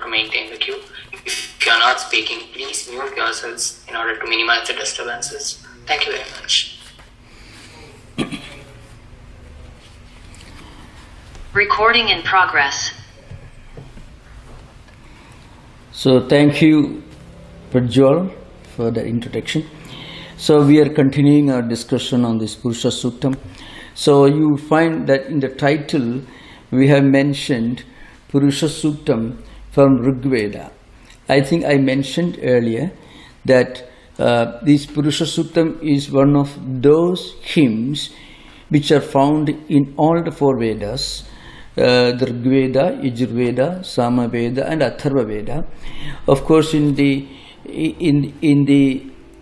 to maintain the queue. If you are not speaking, please mute yourselves in order to minimize the disturbances. Thank you very much. Recording in progress. So thank you, Prajwal, for the introduction. So we are continuing our discussion on this Purusha Suktam. So you find that in the title we have mentioned Purusha Suktam from Rigveda. I think I mentioned earlier that this Purusha Suktam is one of those hymns which are found in all the four Vedas, the Rigveda, Yajurveda, Samaveda and Atharva Veda. Of course, in the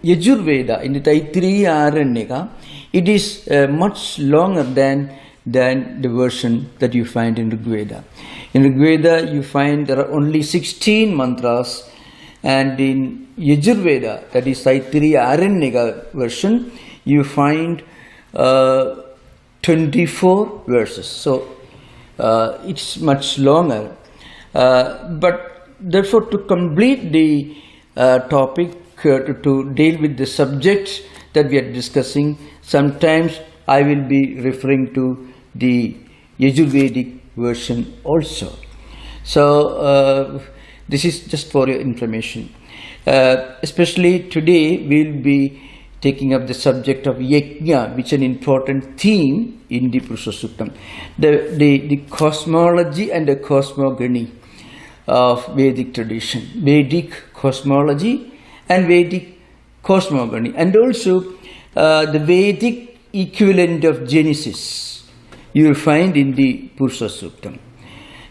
Yajurveda, in the Taittiriya Aranyaka, it is much longer than the version that you find in Rigveda. In Rigveda, you find there are only 16 mantras, and in Yajurveda, that is Taittiriya Aranyaka version, you find 24 verses. So it's much longer. But therefore, to complete the topic, to deal with the subjects that we are discussing, sometimes I will be referring to the Yajurvedic version also. So this is just for your information. Especially today we will be taking up the subject of Yajna, which is an important theme in the Purusha Suktam. The cosmology and the cosmogony of Vedic tradition. Vedic cosmology and Vedic cosmogony, and also the Vedic equivalent of Genesis you will find in the Purusha Suktam.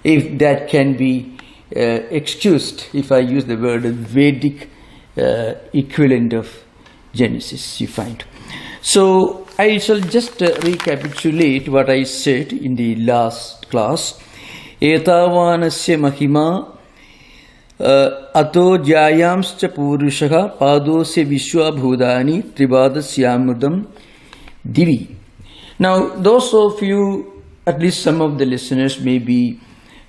If that can be excused, if I use the word Vedic equivalent of Genesis, you find. So I shall just recapitulate what I said in the last class. Etavanasya mahima ato jayamscha purushaha padosya vishwa bhudani trivadasyamudam divi. Now, those of you, at least some of the listeners, may be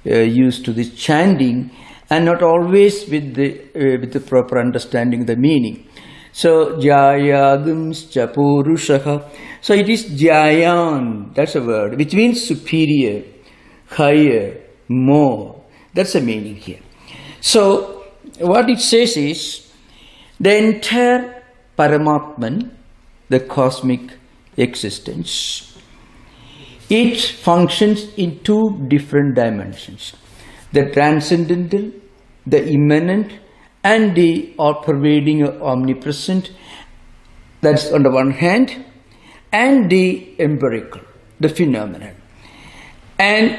used to this chanting and not always with the proper understanding of the meaning. So, jayadumscha purushaha. So, it is jayan, that's a word, which means superior, higher, more. That's the meaning here. So, what it says is, the entire Paramatman, the cosmic existence, it functions in two different dimensions. The transcendental, the immanent, and the all-pervading or omnipresent, that's on the one hand, and the empirical, the phenomenal. And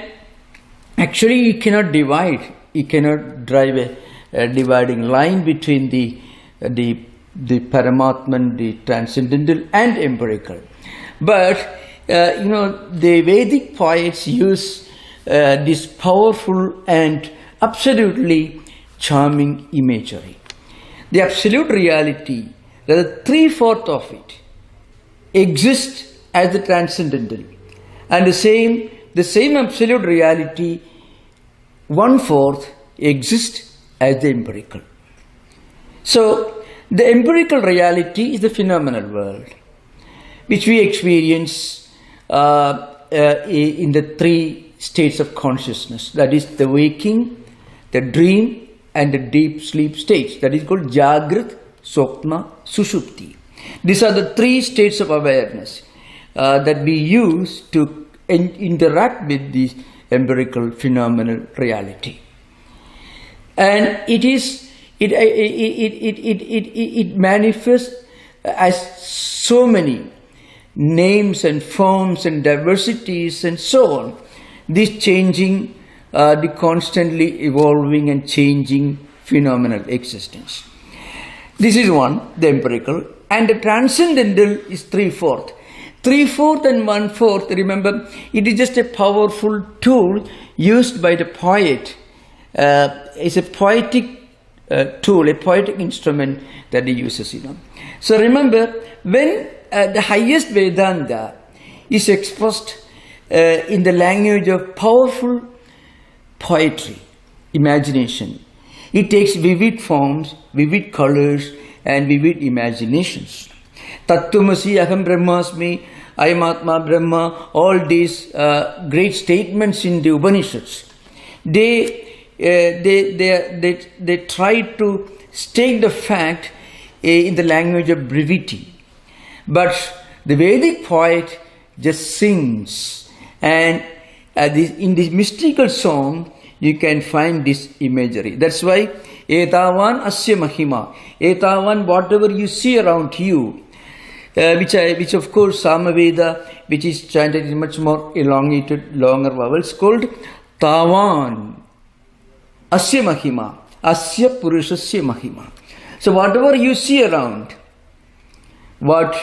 actually you cannot divide, you cannot drive a dividing line between the Paramatman, the transcendental and empirical. But the Vedic poets use this powerful and absolutely charming imagery. The absolute reality, that 3/4 of it exists as the transcendental, and the same absolute reality, 1/4 exists as the empirical. So the empirical reality is the phenomenal world, which we experience in the three states of consciousness, that is the waking, the dream and the deep sleep states, that is called Jagrat, Swapna, Sushupti. These are the three states of awareness that we use to interact with this empirical phenomenal reality. And it manifests as so many names and forms and diversities and so on. This changing, the constantly evolving and changing phenomenal existence. This is one, the empirical, and the transcendental is 3/4. 3/4 and 1/4, remember, it is just a powerful tool used by the poet. It's a poetic tool, a poetic instrument that he uses, So remember, when the highest Vedanta is expressed in the language of powerful poetry, imagination, It takes vivid forms, vivid colors, and vivid imaginations. Tattvamasi, Aham Brahmasmi, I am Atma Brahma, all these great statements in the Upanishads, they try to state the fact in the language of brevity. But the Vedic poet just sings, and in this mystical song, you can find this imagery. That's why, Etavan Asya Mahima, Etavan, whatever you see around you, which of course Samaveda, which is chanted in much more elongated, longer vowels, called Tavan Asya Mahima, Asya Purushasya Mahima. So whatever you see around, what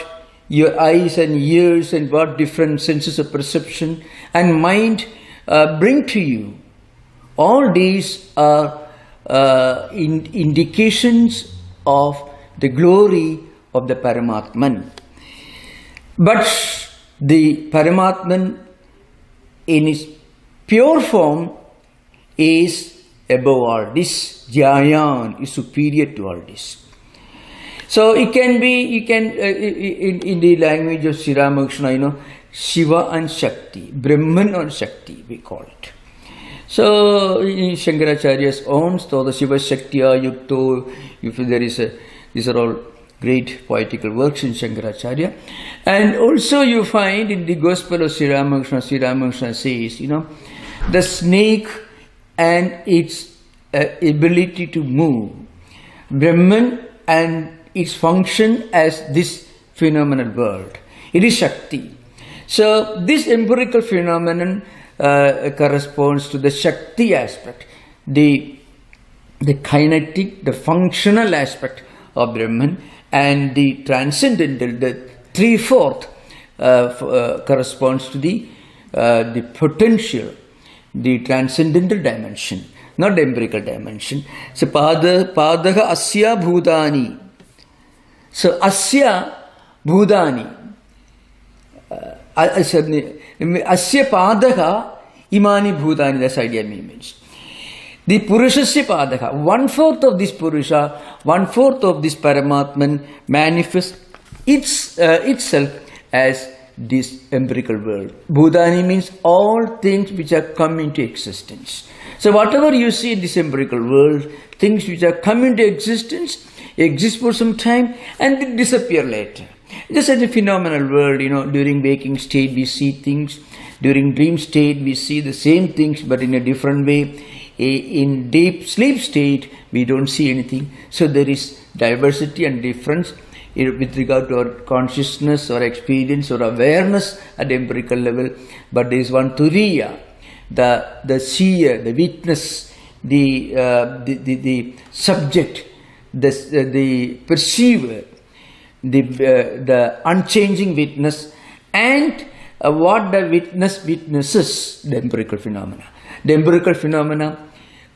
your eyes and ears and what different senses of perception and mind bring to you, all these are indications of the glory of the Paramatman. But the Paramatman in its pure form is above all this. Jnayan is superior to all this. So it can be, in the language of Sri Ramakrishna, Shiva and Shakti, Brahman and Shakti, we call it. So in Shankaracharya's own, so the Shiva Shakti Yukto, if there is these are all great poetical works in Shankaracharya. And also you find in the Gospel of Sri Ramakrishna says, the snake and its ability to move, Brahman and its function as this phenomenal world. It is Shakti. So this empirical phenomenon corresponds to the Shakti aspect, the kinetic, the functional aspect of Brahman, and the transcendental, the 3/4 corresponds to the potential, the transcendental dimension, not the empirical dimension. So Padaha Asya Bhutani. So Asya Bhutani. Asya Padaha Imani Bhutani, that's idea means. The Purushasya Padaha, 1/4 of this Purusha, 1/4 of this Paramatman manifests itself as this empirical world. Bhutani means all things which have come into existence. So whatever you see in this empirical world, things which have come into existence, exist for some time and they disappear later. Just as a phenomenal world, during waking state we see things, during dream state we see the same things but in a different way. In deep sleep state we don't see anything. So there is diversity and difference with regard to our consciousness or experience or awareness at the empirical level. But there is one Turiya, the seer, the witness, the subject, the perceiver, the unchanging witness, and what the witness witnesses, the empirical phenomena. The empirical phenomena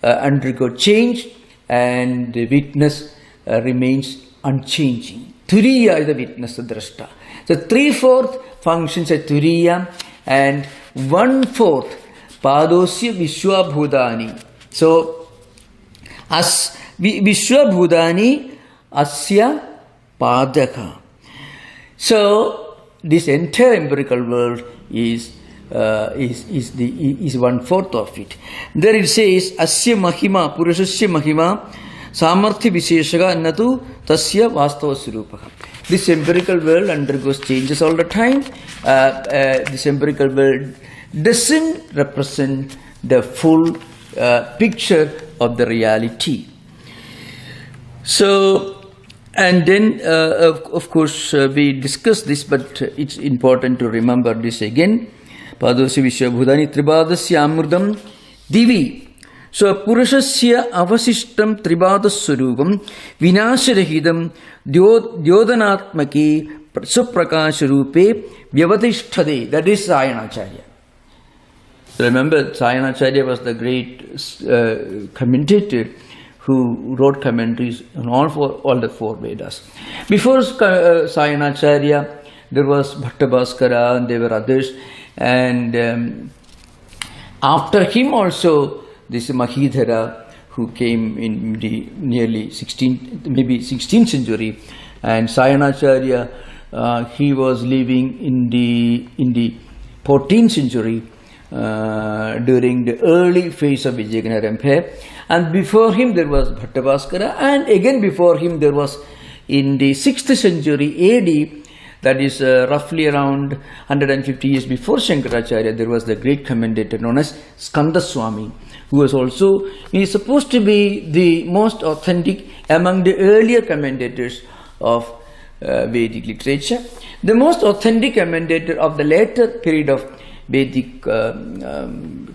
undergo change and the witness remains unchanging. Turiya is the witness, the drashta. So 3/4 functions as Turiya and 1/4 Padosya Vishwabhutani. So Vishwabhutani Asya Padaka. So this entire empirical world is 1/4 of it. There it says Asya Mahima, Purushasya Mahima, Samarthya Visheshaga Natu Tasya Vastava Surupaka. This empirical world undergoes changes all the time. This empirical world doesn't represent the full picture of the reality. So, and then of course we discussed this, but it's important to remember this again. Padosya Vishwabhutani Tribadasya Amurdam Divi. So Purushasya Avasishtam Tribadaswarupam Vinasharahitam Dyodanatmaki Suprakasharupe Vyavatishthade. That is Sayanacharya. Remember, Sayanacharya was the great commentator who wrote commentaries on all the 4 Vedas. Before Sayanacharya, there was Bhattabhaskara and there were others. And after him also, this Mahidhara, who came in the nearly 16th century, and Sayanacharya, he was living in the 14th century during the early phase of Vijayanagar Empire, and before him there was Bhattavaskara, and again before him there was in the 6th century AD, that is roughly around 150 years before Shankaracharya, there was the great commentator known as Skanda Swami, who was also, he is supposed to be the most authentic among the earlier commentators of Vedic literature. The most authentic commentator of the later period of Vedic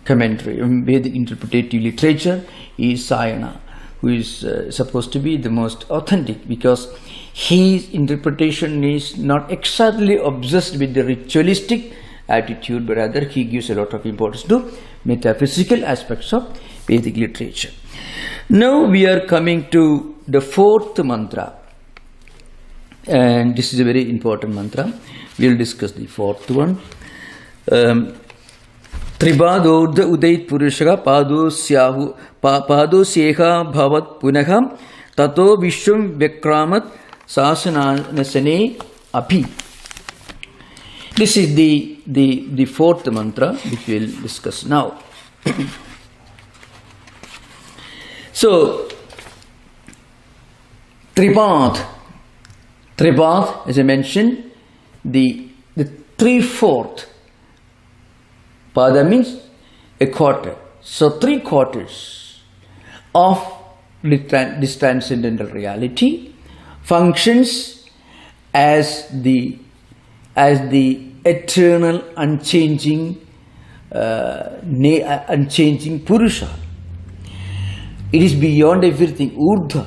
commentary, Vedic interpretative literature is Sayana, who is supposed to be the most authentic, because his interpretation is not exactly obsessed with the ritualistic attitude, but rather he gives a lot of importance to metaphysical aspects of Vedic literature. Now we are coming to the fourth mantra, and this is a very important mantra. We will discuss the fourth one. Tribadodha udait purushaka padosyeha bhavat punaha tato vishwam vykramat sasanasane api. This is the fourth mantra which we will discuss now. So, Tripad, as I mentioned, the 3/4. Pada means a quarter. So 3/4 of this transcendental reality functions as the eternal, unchanging Purusha. It is beyond everything. Urdhva.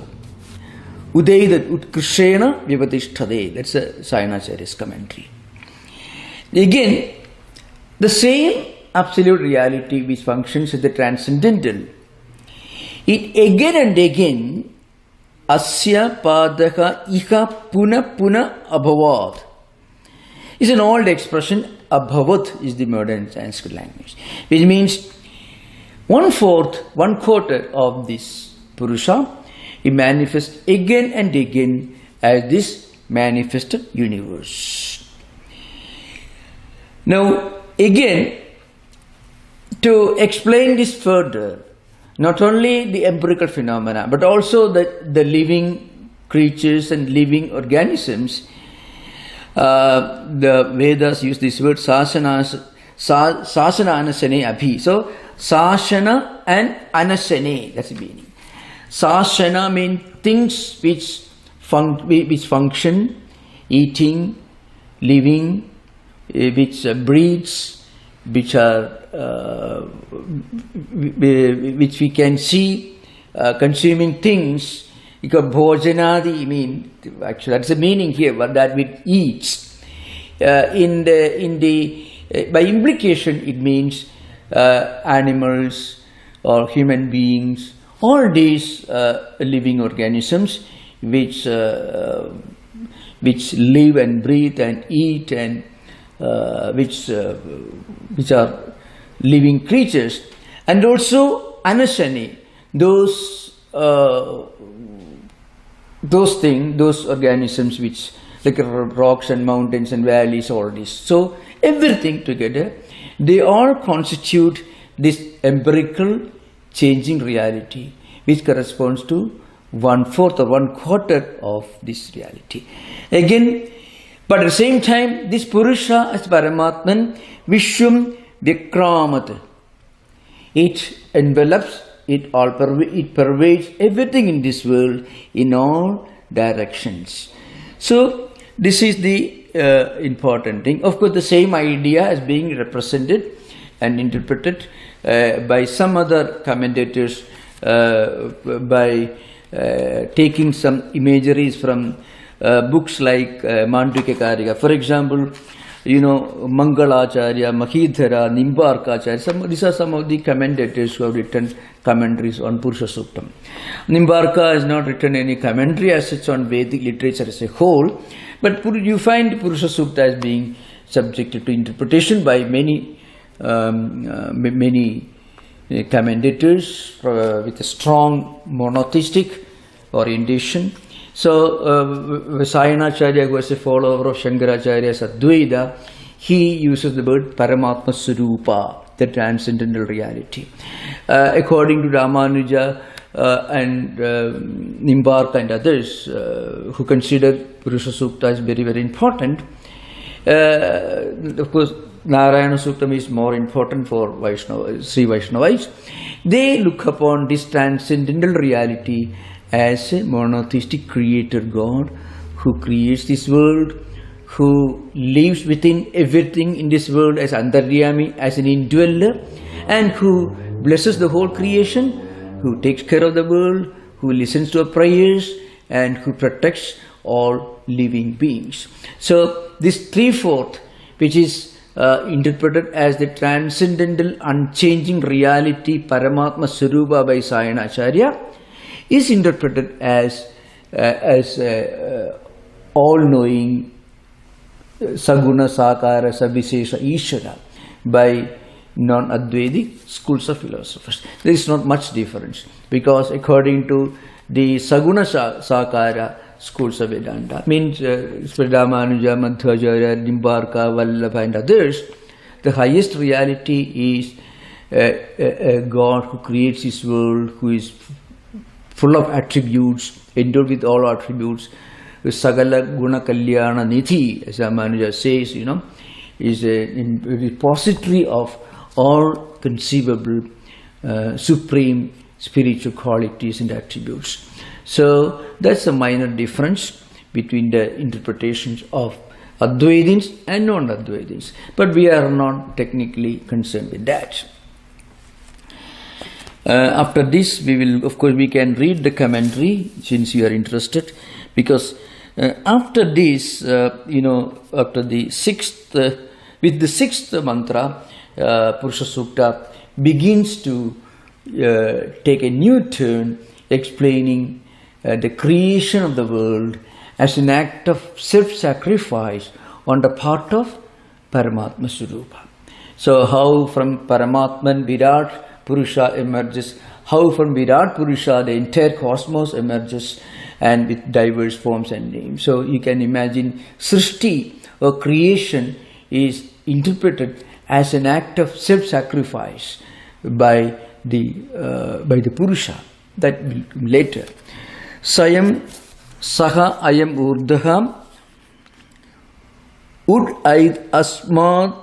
Udaidat utkrishena vivatishtade. That's a Sayanacharya's commentary. Again, the same absolute reality which functions as the transcendental, it again and again, asya padaka iha puna abhavad, is an old expression. Abhavat is the modern Sanskrit language, which means 1/4 of this Purusha, it manifests again and again as this manifested universe. Now, again, to explain this further, not only the empirical phenomena, but also the living creatures and living organisms, the Vedas use this word sasana anasane abhi. So, sasana and anasane, that's the meaning. Sasana means things which function, eating, living, which breeds, which we can see, consuming things. Bhojanadi mean, actually that's the meaning here, but that which eats. By implication, it means animals or human beings, all these living organisms which live and breathe and eat, and which are living creatures, and also anasani, those organisms which, like rocks and mountains and valleys, all this. So everything together, they all constitute this empirical changing reality, which corresponds to 1/4 or 1/4 of this reality. Again, but at the same time, this Purusha as Paramatman, Vishwam Vikramat, it envelops, it pervades everything in this world in all directions. So, this is the important thing. Of course, the same idea is being represented and interpreted by some other commentators by taking some imageries from books like Mandukya Karika. For example, Mangalacharya, Mahidhara, Nimbarka Acharya. These are some of the commentators who have written commentaries on Purusha Suktam. Nimbarka has not written any commentary as such on Vedic literature as a whole, but you find Purusha Sukta as being subjected to interpretation by many commentators with a strong monotheistic orientation. So Vasayanacharya, who was a follower of Shankaracharya's Advaita, he uses the word Paramatma Swarupa, the transcendental reality. According to Ramanuja and Nimbarka and others who consider Purusha Sukta as very, very important, of course Narayana Suktam is more important for Sri Vaishnavas. They look upon this transcendental reality as a monotheistic creator God who creates this world, who lives within everything in this world as Antaryami, as an indweller, and who blesses the whole creation, who takes care of the world, who listens to our prayers, and who protects all living beings. So this 3/4, which is interpreted as the transcendental unchanging reality Paramatma Swarupa by Sayanacharya, is interpreted as all-knowing Saguna Sakara Sabhisesha Ishvara by non-Advaitic schools of philosophers. There is not much difference, because according to the Saguna Sakara schools of Vedanta, means Ramanuja, Madhva, Nimbarka, Vallabha and others, the highest reality is a God who creates his world, who is full of attributes, endowed with all attributes. Sagala Guna Kalyana Nidhi, as Ramanuja says, is a repository of all conceivable supreme spiritual qualities and attributes. So that's a minor difference between the interpretations of Advaitins and non-Advaitins. But we are not technically concerned with that. After this, we can read the commentary, since you are interested, because after this, after the sixth, with the sixth mantra, Purusha Sukta begins to take a new turn, explaining the creation of the world as an act of self-sacrifice on the part of Paramatma Swarupa. So how from Paramatman Virat Purusha emerges, how from Virat Purusha the entire cosmos emerges, and with diverse forms and names. So you can imagine Srishti or creation is interpreted as an act of self-sacrifice by the Purusha. That will come later. Sayam Saha Ayam Urdham Ud Aid Asmad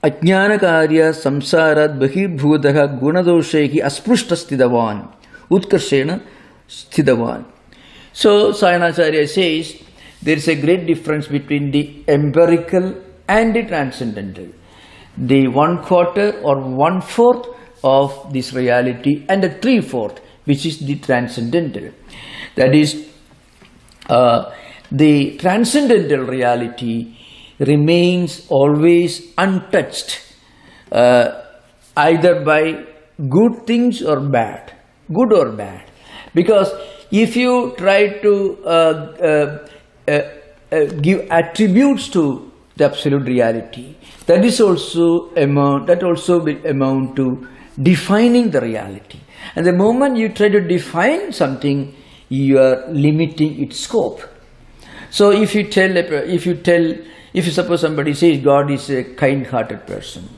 Ajnanakarya Samsarat Bahibhudaha Gunadoshehi Asprushta Sthidavan Utkarshena Sthidavan. So Sayanacharya says there is a great difference between the empirical and the transcendental. The 1/4 or 1/4 of this reality and the 3/4, which is the transcendental. That is, the transcendental reality remains always untouched, either by good things or bad, good or bad. Because if you try to give attributes to the absolute reality, that also will amount to defining the reality. And the moment you try to define something, you are limiting its scope. So if you suppose somebody says God is a kind-hearted person,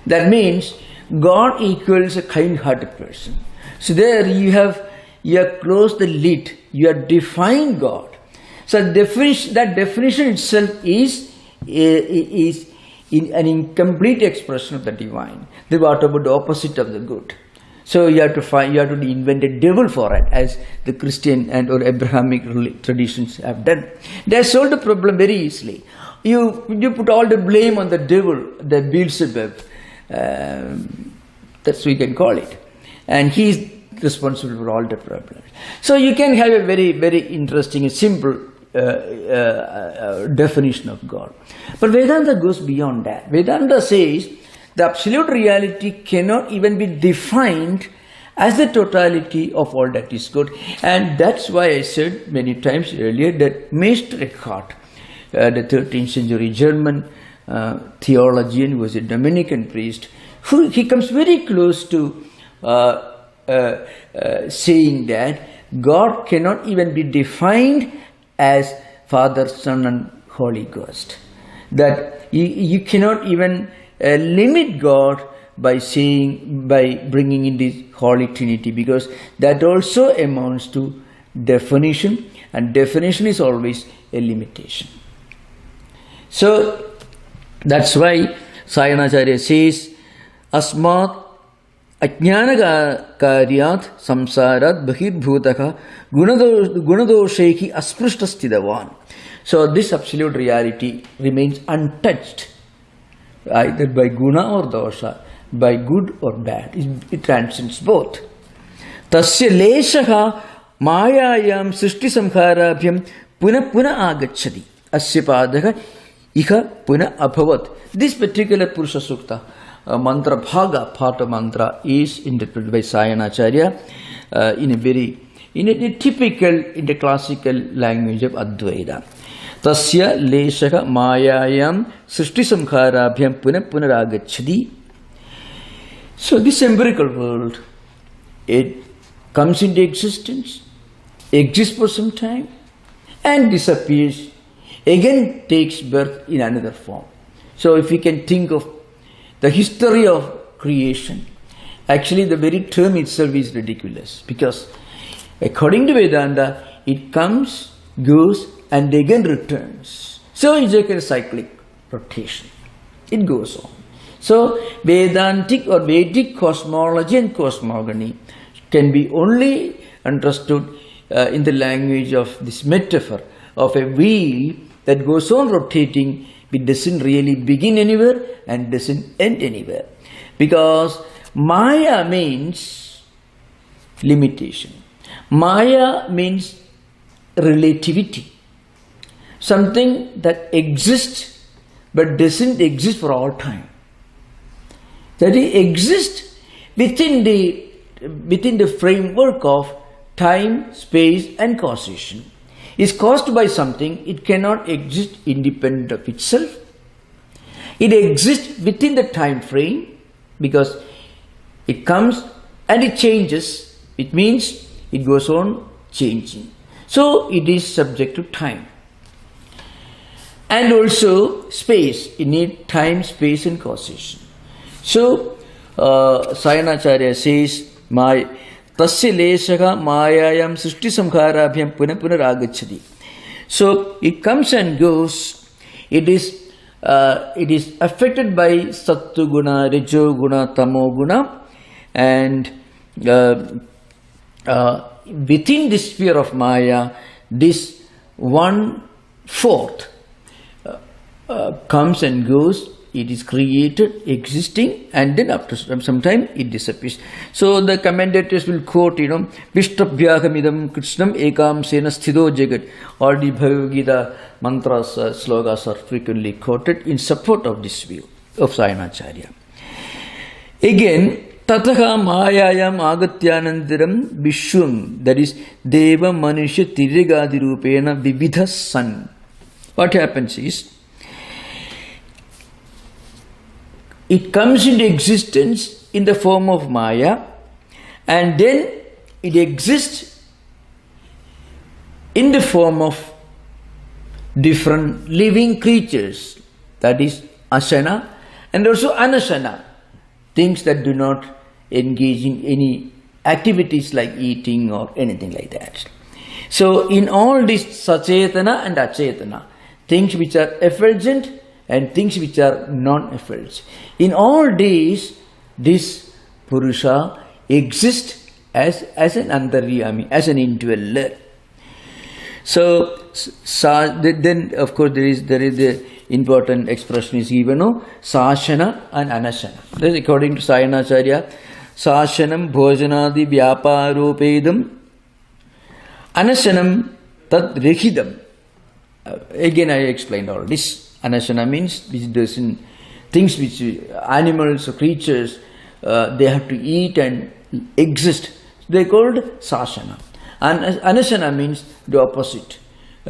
that means God equals a kind-hearted person. So there you have closed the lid, you have defined God. So that definition itself is an incomplete expression of the divine. Then what about the opposite of the good? So you have to invent a devil for it, as the Christian and or Abrahamic traditions have done. They solve the problem very easily. You put all the blame on the devil, the Beelzebub, that's what we can call it, and he is responsible for all the problems. So you can have a very, very interesting and simple definition of God. But Vedanta goes beyond that. Vedanta says the absolute reality cannot even be defined as the totality of all that is good. And that's why I said many times earlier that Meister Eckhart, the 13th century German theologian, who was a Dominican priest, he comes very close to saying that God cannot even be defined as Father, Son and Holy Ghost. That you cannot even limit God by bringing in the Holy Trinity, because that also amounts to definition, and definition is always a limitation. So that's why Sayanacharya says, Asmat Ajnana Karyat Samsarat Bahirbhutaka Gunadosheki Asprishtastidavan. So this absolute reality remains untouched, either by guna or dosha, by good or bad. It transcends both. Tasya leshaha mayayam srishti samkharabhyam puna agacchati asya padaka iha puna abhavat. This particular Purusha Sukta, mantra bhaga, part of mantra, is interpreted by Sayanacharya in a typical, in the classical language of Advaita. Tasya leshaka mayayam srishti samkharabhyam punaragacchati. So this empirical world, it comes into existence, exists for some time, and disappears, again takes birth in another form. So if we can think of the history of creation, actually the very term itself is ridiculous, because according to Vedanta, it comes, goes, and again returns. So it's like a cyclic rotation. It goes on. So Vedantic or Vedic cosmology and cosmogony can be only understood in the language of this metaphor of a wheel that goes on rotating. It doesn't really begin anywhere and doesn't end anywhere. Because Maya means limitation. Maya means relativity. Something that exists but doesn't exist for all time. That it exists within the framework of time, space and causation. Is caused by something, it cannot exist independent of itself. It exists within the time frame because it comes and it changes. It means it goes on changing. So it is subject to time. And also space. You need time, space and causation. So Sayanacharya says, Tasya leshaka mayayam srishti samkharabhyam punaragacchati. So it comes and goes. It is affected by sattva guna, rajo guna, tamo guna, and within the sphere of Maya, this 1/4 comes and goes. It is created, existing, and then after some time it disappears. So the commentators will quote, Vishtabhyahamidam Krishnam ekam sena sthido jagat. All the Bhagavad Gita mantras, slogas are frequently quoted in support of this view of Sayanacharya. Again, Tataha mayayam agatyanandiram vishwam, that is Deva Manusha Tirigadi Rupena Vividha San. What happens is, it comes into existence in the form of Maya, and then it exists in the form of different living creatures, that is asana and also anasana, things that do not engage in any activities like eating or anything like that. So in all this sachetana and achetana, things which are effulgent and things which are non-effulgent, in all these, this Purusha exists as an antaryami, as an indweller. So then of course there is the important expression is given of sāsana and anasana. That is according to Sayanacharya, sāsanam bhojanadi vyaparopedam anasanam tad rehidam. Again I explained all this. Anasana means which doesn't, things which animals or creatures they have to eat and exist. They are called sāsana. And anasana means the opposite.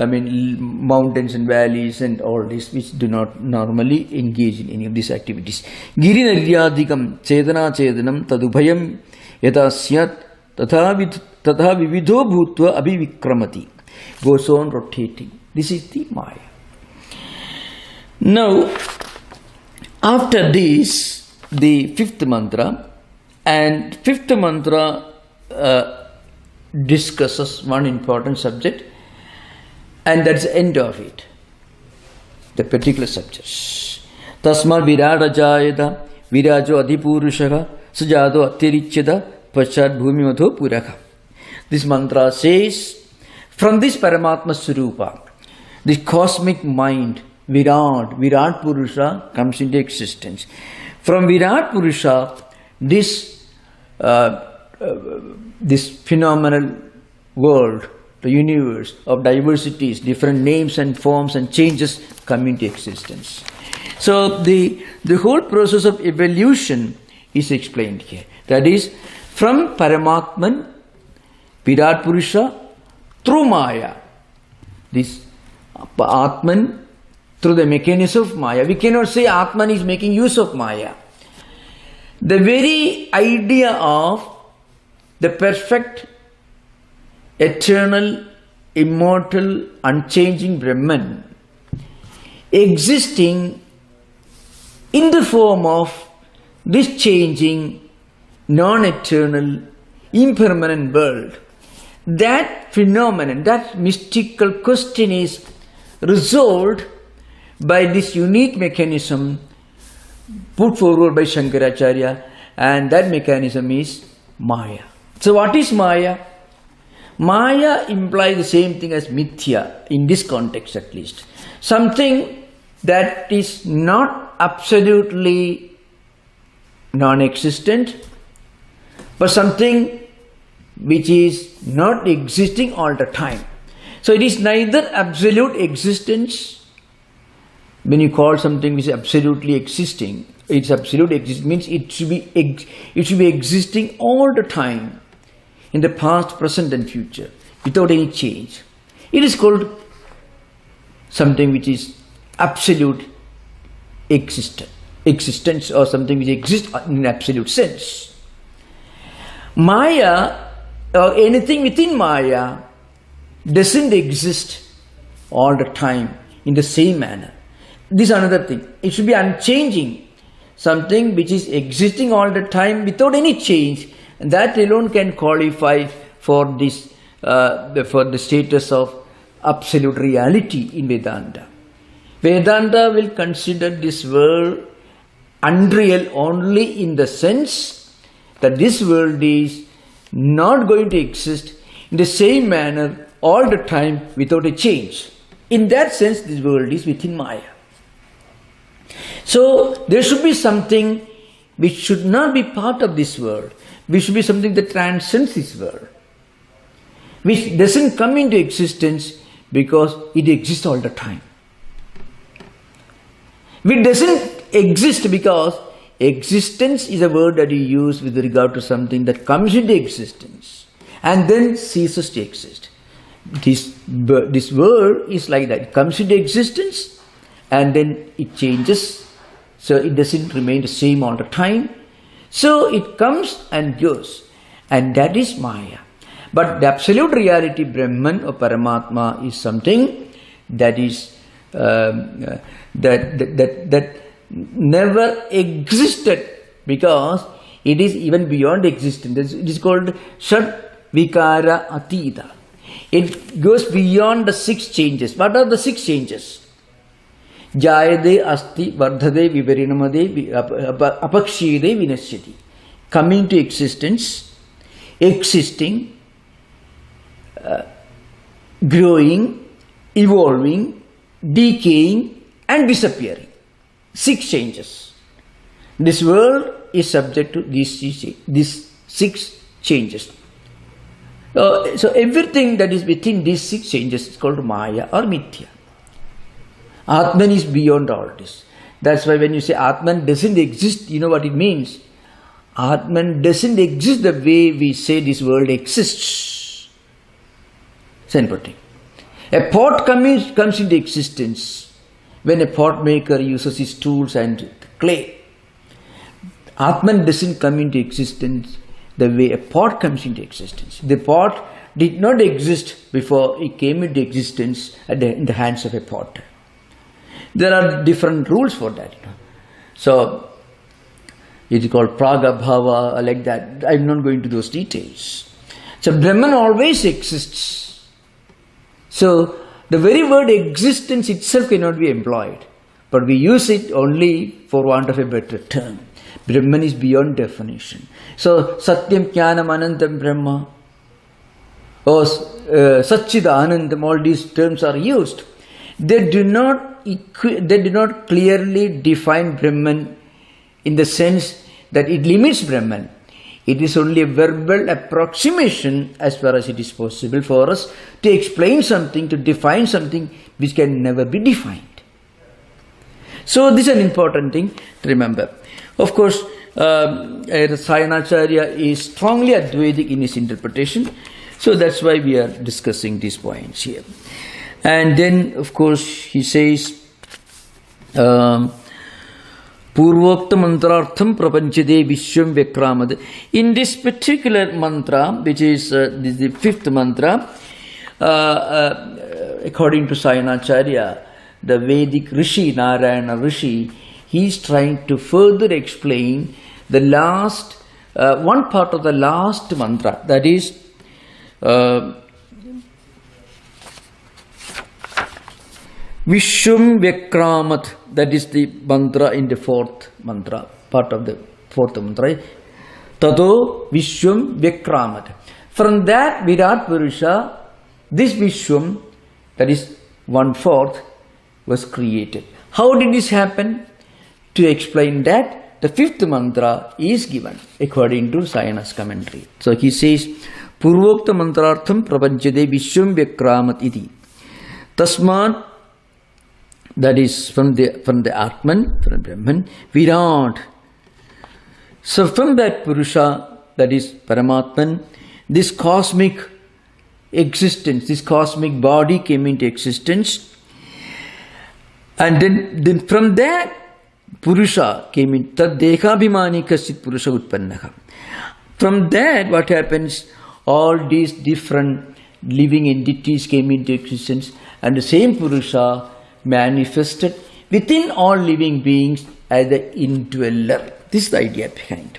mountains and valleys and all this, which do not normally engage in any of these activities. Girinaryadikam chedana chedanam tadubhayam yata syat tatha vividho bhutva abhivikramati. Goes on rotating. This is the Maya. Now, after this, the fifth mantra, and fifth mantra discusses one important subject, and that's the end of it, the particular subjects. Tasma virada jayada virajo adipurushaha sajado atirichada pachad bhumi madho puraka. This mantra says, from this Paramatma Surupa, this cosmic mind, Virat Purusha comes into existence. From Virat Purusha, this phenomenal world, the universe of diversities, different names and forms and changes come into existence. So the whole process of evolution is explained here. That is, from Paramatman, Virat Purusha, through Maya, this Atman, through the mechanism of Maya. We cannot say Atman is making use of Maya. The very idea of the perfect, eternal, immortal, unchanging Brahman existing in the form of this changing, non-eternal, impermanent world, that phenomenon, that mystical question is resolved by this unique mechanism put forward by Shankaracharya, and that mechanism is Maya. So what is Maya? Maya implies the same thing as Mithya, in this context at least. Something that is not absolutely non-existent, but something which is not existing all the time. So it is neither absolute existence. When you call something which is absolutely existing, its absolute existence means it should be existing all the time, in the past, present and future, without any change. It is called something which is absolute existence, or something which exists in an absolute sense. Maya, or anything within Maya, doesn't exist all the time in the same manner. This is another thing. It should be unchanging. Something which is existing all the time without any change. And that alone can qualify for this, for the status of absolute reality in Vedanta. Vedanta will consider this world unreal only in the sense that this world is not going to exist in the same manner all the time without a change. In that sense, this world is within Maya. So there should be something which should not be part of this world, which should be something that transcends this world, which doesn't come into existence because it exists all the time. It doesn't exist because existence is a word that you use with regard to something that comes into existence and then ceases to exist. This word is like that. It comes into existence and then it changes. So it doesn't remain the same all the time. So it comes and goes. And that is Maya. But the absolute reality, Brahman or Paramatma, is something that is that never existed, because it is even beyond existence. It is called Shad Vikara Atita. It goes beyond the 6 changes. What are the 6 changes? Jayade asti vardhade viparinamade apakshide vinashyati. Coming to existence, existing, growing, evolving, decaying and disappearing. 6 changes. This world is subject to these 6 changes. So everything that is within these 6 changes is called Maya or Mithya. Atman is beyond all this. That's why when you say Atman doesn't exist, you know what it means. Atman doesn't exist the way we say this world exists. It's important. A pot comes into existence when a pot maker uses his tools and clay. Atman doesn't come into existence the way a pot comes into existence. The pot did not exist before it came into existence in the hands of a potter. There are different rules for that. So, it is called Pragabhava, like that. I am not going to those details. So, Brahman always exists. So, the very word existence itself cannot be employed. But we use it only for want of a better term. Brahman is beyond definition. So, Satyam, Jnanam, Anandam, Brahma, or Satchidanandam, all these terms are used. They do not clearly define Brahman in the sense that it limits Brahman. It is only a verbal approximation as far as it is possible for us to explain something, to define something which can never be defined. So this is an important thing to remember. Of course, Sayanacharya is strongly Advaitic in his interpretation. So that's why we are discussing these points here. And then, of course, he says, Purvokta mantrartham prapanchade vishwam vyakramad. In this particular mantra, which is the fifth mantra, according to Sayanacharya, the Vedic Rishi, Narayana Rishi, he is trying to further explain the last, one part of the last mantra, that is, Vishwam Vyakramat, that is the mantra in the fourth mantra, part of the fourth mantra. Tato Vishwam Vyakramat. From that Virat Purusha, this Vishwam, that is 1/4, was created. How did this happen? To explain that, the fifth mantra is given according to Sayana's commentary. So he says, Purvokta mantrartham prapanchade vishwam vyakramat iti. Tasmat, that is from the Atman, from Brahman, Virat. So from that Purusha, that is Paramatman, this cosmic existence, this cosmic body came into existence. And then from that Purusha came in, tad dekhabhimani kasit Purusha utpannaha. From that, what happens? All these different living entities came into existence, and the same Purusha manifested within all living beings as the indweller. This is the idea behind.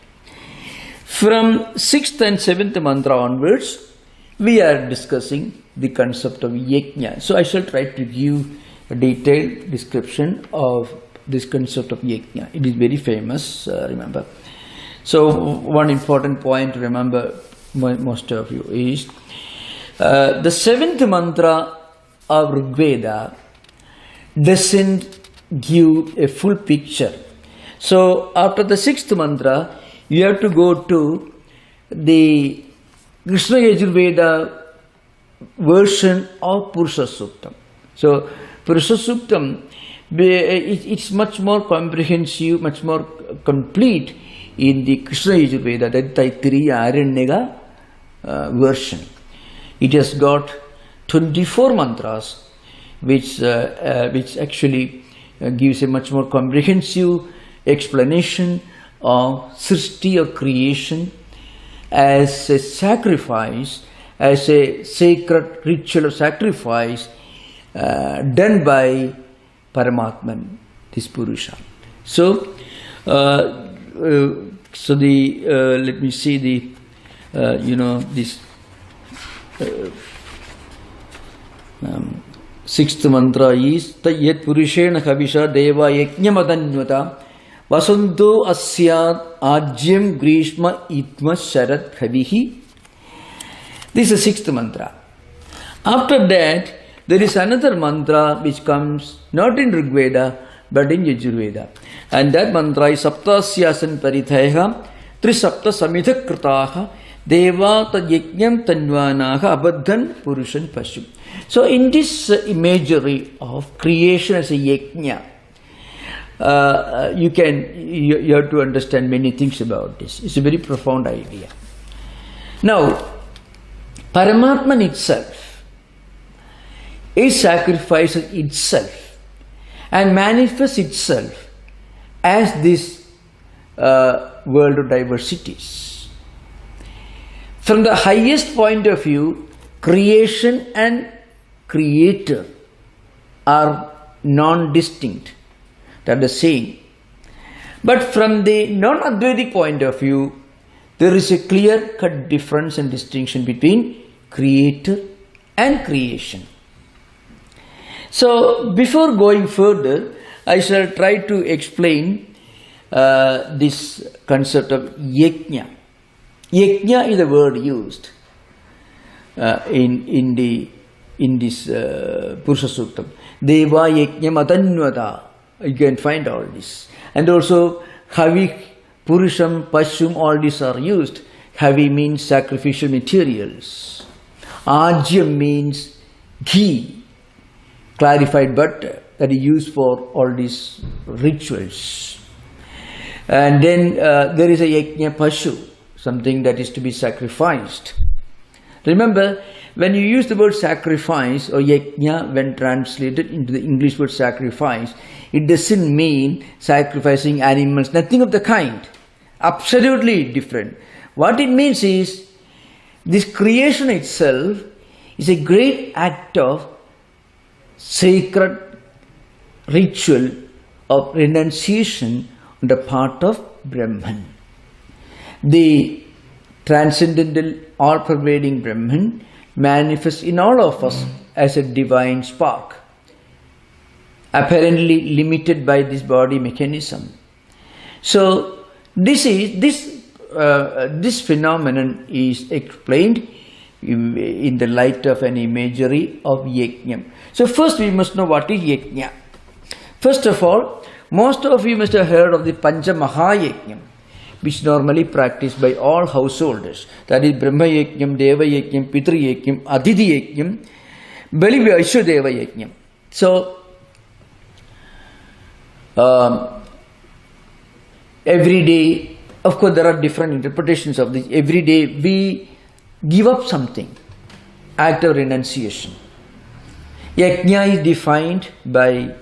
From 6th and 7th mantra onwards, we are discussing the concept of yajna. So I shall try to give a detailed description of this concept of yajna. It is very famous, remember. So one important point to remember, most of you, is the 7th mantra of Rigveda doesn't give a full picture. So after the 6th mantra, you have to go to the Krishna Yajurveda version of Purusha Suktam. So Purusha Suktam, it's much more comprehensive, much more complete in the Krishna Yajurveda, that Taittiriya Aranyaka version. It has got 24 mantras, which actually gives a much more comprehensive explanation of Srishti, or creation, as a sacrifice, as a sacred ritual of sacrifice done by Paramatman, this Purusha. So, let me see the, this 6th mantra is Tayyat Purushena Kavisha Deva Yajnamadanyvata Vasanto Asyad Ajyam Grishma Itma Sharat Kavihi. This is the 6th mantra. After that, there is another mantra which comes not in Rigveda but in Yajurveda. And that mantra is Saptasyasan Parithayaha Trisapta Samidha Kritaha Deva Tad Yajnam Tanvanaha Abadhan Purushan Pashu. So in this imagery of creation as a yajna, you have to understand many things about this. It's a very profound idea. Now, Paramatman itself it sacrifices itself and manifests itself as this world of diversities. From the highest point of view, creation and creator are non-distinct, they are the same. But from the non-Advaitic point of view, there is a clear-cut difference and distinction between creator and creation. So, before going further, I shall try to explain this concept of yajna. Yajna is the word used in this Purusha Suktam. Deva yajna matanvata. You can find all this. And also, Havi, Purusham, Pashum, all these are used. Havi means sacrificial materials. Ajyam means ghee, clarified butter, that is used for all these rituals. And then there is a yajna pashu, something that is to be sacrificed. Remember, when you use the word sacrifice or yajna, when translated into the English word sacrifice, it doesn't mean sacrificing animals, nothing of the kind. Absolutely different. What it means is, this creation itself is a great act of sacred ritual of renunciation on the part of Brahman. The transcendental, all-pervading Brahman manifests in all of us as a divine spark, apparently limited by this body mechanism. So this phenomenon is explained in the light of an imagery of yajna. So first we must know what is yajna. First of all, most of you must have heard of the Pancha Mahayajna, which is normally practiced by all householders. That is Brahma Yajnam, Deva Yajnam, Pitru Yajnam, Aditi Yajnam, Bali Deva Yajnam. So every day, of course there are different interpretations of this. Every day we give up something, act of renunciation. Yajna is defined by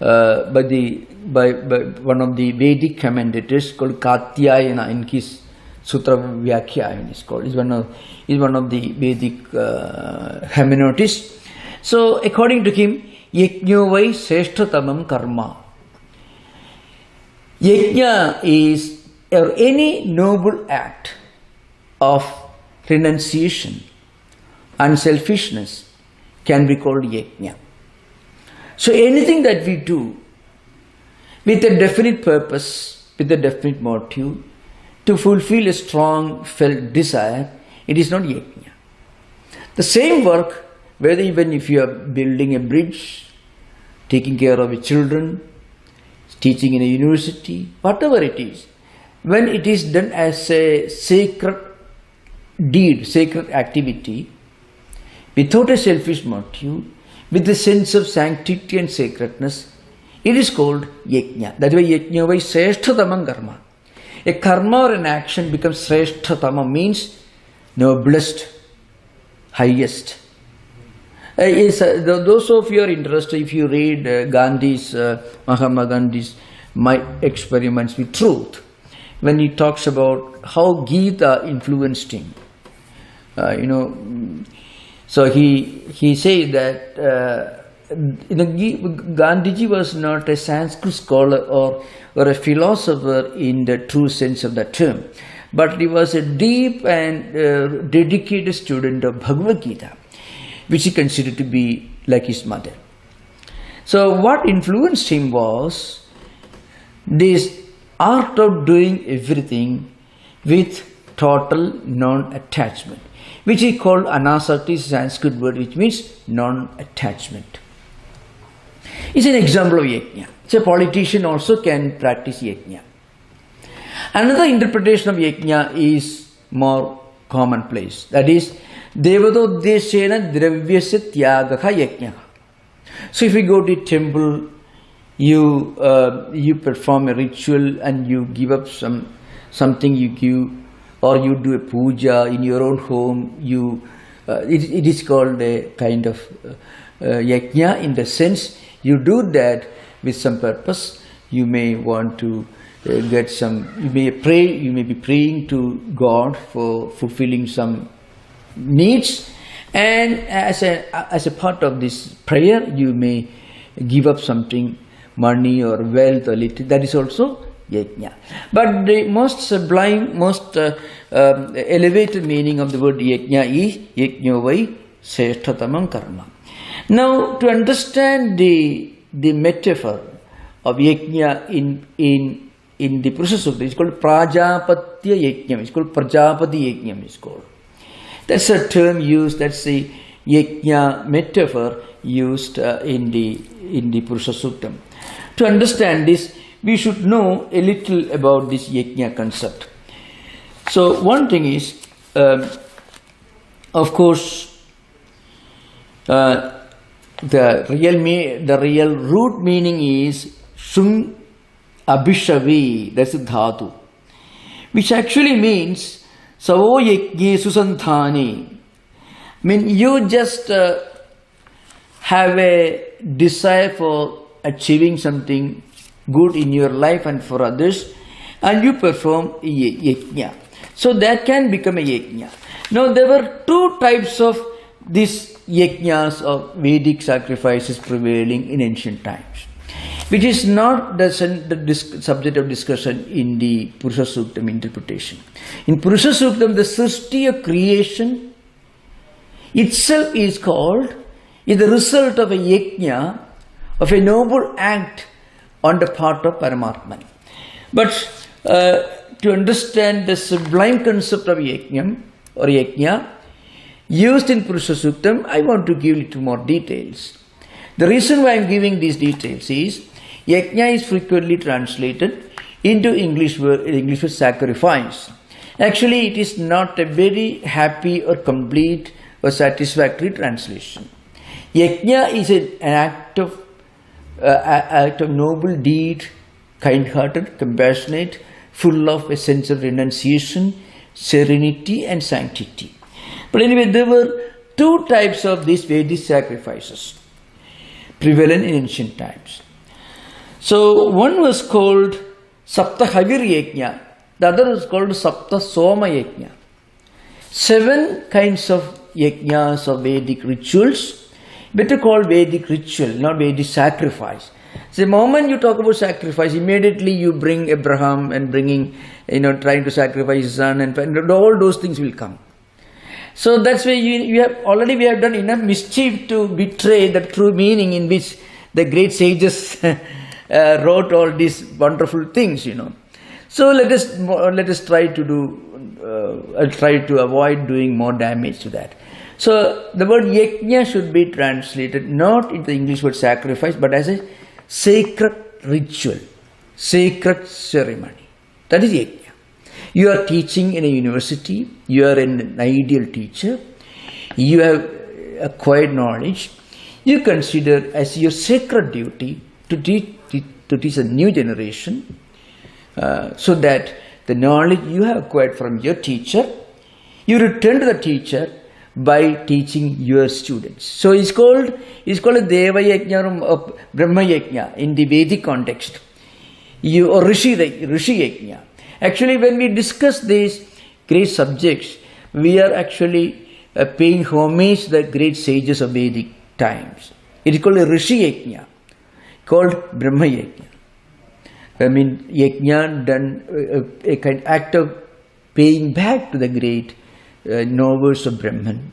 one of the Vedic commentators called Katyayana in his Sutra Vyakhyayana is called. Is one of the Vedic hermeneutists. So according to him, yajna vai seshtatamam karma. Yajna is any noble act of renunciation, unselfishness can be called yajna. So anything that we do with a definite purpose, with a definite motive, to fulfill a strong felt desire, it is not yajna. The same work, whether even if you are building a bridge, taking care of your children, teaching in a university, whatever it is, when it is done as a sacred deed, sacred activity, without a selfish motive, with the sense of sanctity and sacredness, it is called yajna. That is why yajna vai sreshtatamam karma. A karma or an action becomes sreshtatama, means noblest, highest. Those of you are interested, if you read Mahatma Gandhi's My Experiments with Truth, when he talks about how Gita influenced him, so he says that Gandhiji was not a Sanskrit scholar or a philosopher in the true sense of the term, but he was a deep and dedicated student of Bhagavad Gita, which he considered to be like his mother. So what influenced him was this art of doing everything with total non-attachment, which he called anasakti, Sanskrit word which means non-attachment. It's an example of yajna. So a politician also can practice yajna. Another interpretation of yajna is more commonplace. That is, Devadodeshena dravyasya tyagaha yajna. So if you go to a temple, you perform a ritual and you give up something you give, or you do a puja in your own home. It is called a kind of yajna in the sense you do that with some purpose. You may want to get some, you may be praying to God for fulfilling some needs, and as a part of this prayer you may give up something, money or wealth or little, that is also yajna. But the most sublime, most elevated meaning of the word yajna is yajno vai sreshtatamam karma. Now, to understand the metaphor of yajna in the process of this, it's called prajapatya yajnam, it's called prajapati yajnam, it's called. That's a term used, that's the yajna metaphor used in the Purusha Suktam. To understand this, we should know a little about this yajna concept. So one thing is, of course, the real root meaning is shung abhishavi, that's a dhatu, which actually means savo yajne susanthani. I mean, you just have a desire for achieving something good in your life and for others, and you perform yajna. So that can become a yajna. Now, there were two types of these yajnas of Vedic sacrifices prevailing in ancient times, which is not the subject of discussion in the Purusha Suktam interpretation. In Purusha Suktam, the Srishti of creation itself is the result of a yajna, of a noble act on the part of Paramatman. But to understand the sublime concept of yajna or yajna used in Purusha Suktam, I want to give little more details. The reason why I am giving these details is yajna is frequently translated into English word sacrifice. Actually, it is not a very happy or complete or satisfactory translation. Yajna is an act of noble deed, kind-hearted, compassionate, full of a sense of renunciation, serenity and sanctity. But anyway, there were two types of these Vedic sacrifices prevalent in ancient times. So one was called Sapta Havir Yajna, the other was called Sapta Soma Yajna. 7 kinds of yajnas of Vedic rituals, better called Vedic ritual, not Vedic sacrifice. So the moment you talk about sacrifice, immediately you bring Abraham and trying to sacrifice his son, and all those things will come. So that's why we have done enough mischief to betray the true meaning in which the great sages wrote all these wonderful things, So let us try to avoid doing more damage to that. So the word yajna should be translated not into the English word sacrifice, but as a sacred ritual, sacred ceremony. That is yajna. You are teaching in a university, you are an ideal teacher, you have acquired knowledge, you consider as your sacred duty to teach a new generation, so that the knowledge you have acquired from your teacher, you return to the teacher by teaching your students. So it's called a Deva Yajna or Brahma Yajna in the Vedic context, or Rishi Yajna. Actually, when we discuss these great subjects, we are actually paying homage to the great sages of Vedic times. It is called a Rishi Yajna, called Brahma Yajna. I mean, yajna done, a kind of act of paying back to the great knowers of Brahman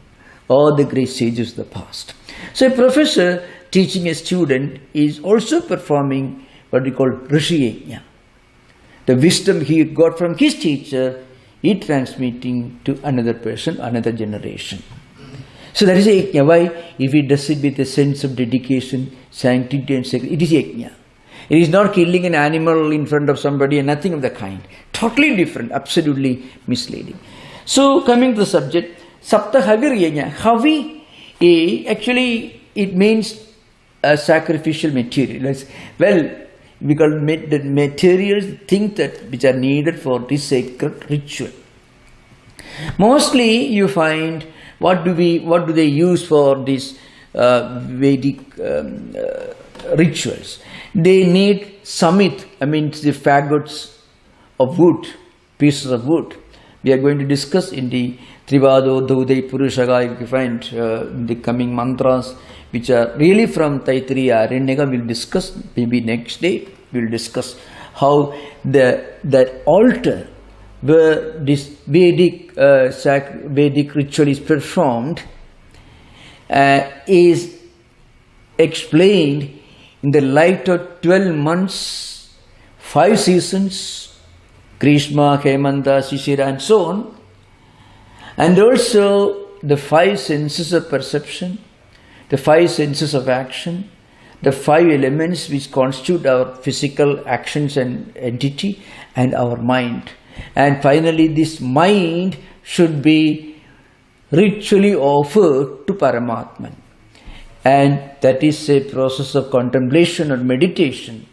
or the great sages of the past. So a professor teaching a student is also performing what we call Rishi Yajna. The wisdom he got from his teacher, he transmitting to another person, another generation. So that is a yajna. Why? If he does it with a sense of dedication, sanctity and sacred, it is yajna. It is not killing an animal in front of somebody and nothing of the kind. Totally different, absolutely misleading. So coming to the subject, Sapta Havir Yajna. Havi, actually it means a sacrificial material. Well, we call the materials, things which are needed for this sacred ritual. Mostly you find, what do they use for this Vedic rituals. They need samit, I mean the fagots of wood, pieces of wood. We are going to discuss in the Trivado, Daudai, Purushaga, you find in the coming mantras, which are really from Taittiriya Aranyaka. We'll discuss, maybe next day, we'll discuss how that altar where this Vedic ritual is performed is explained in the light of 12 months, 5 seasons, Grishma, Hemanta, Shishira and so on, and also the 5 senses of perception, the 5 senses of action, the 5 elements which constitute our physical actions and entity, and our mind. And finally, this mind should be ritually offered to Paramatman. And that is a process of contemplation or meditation.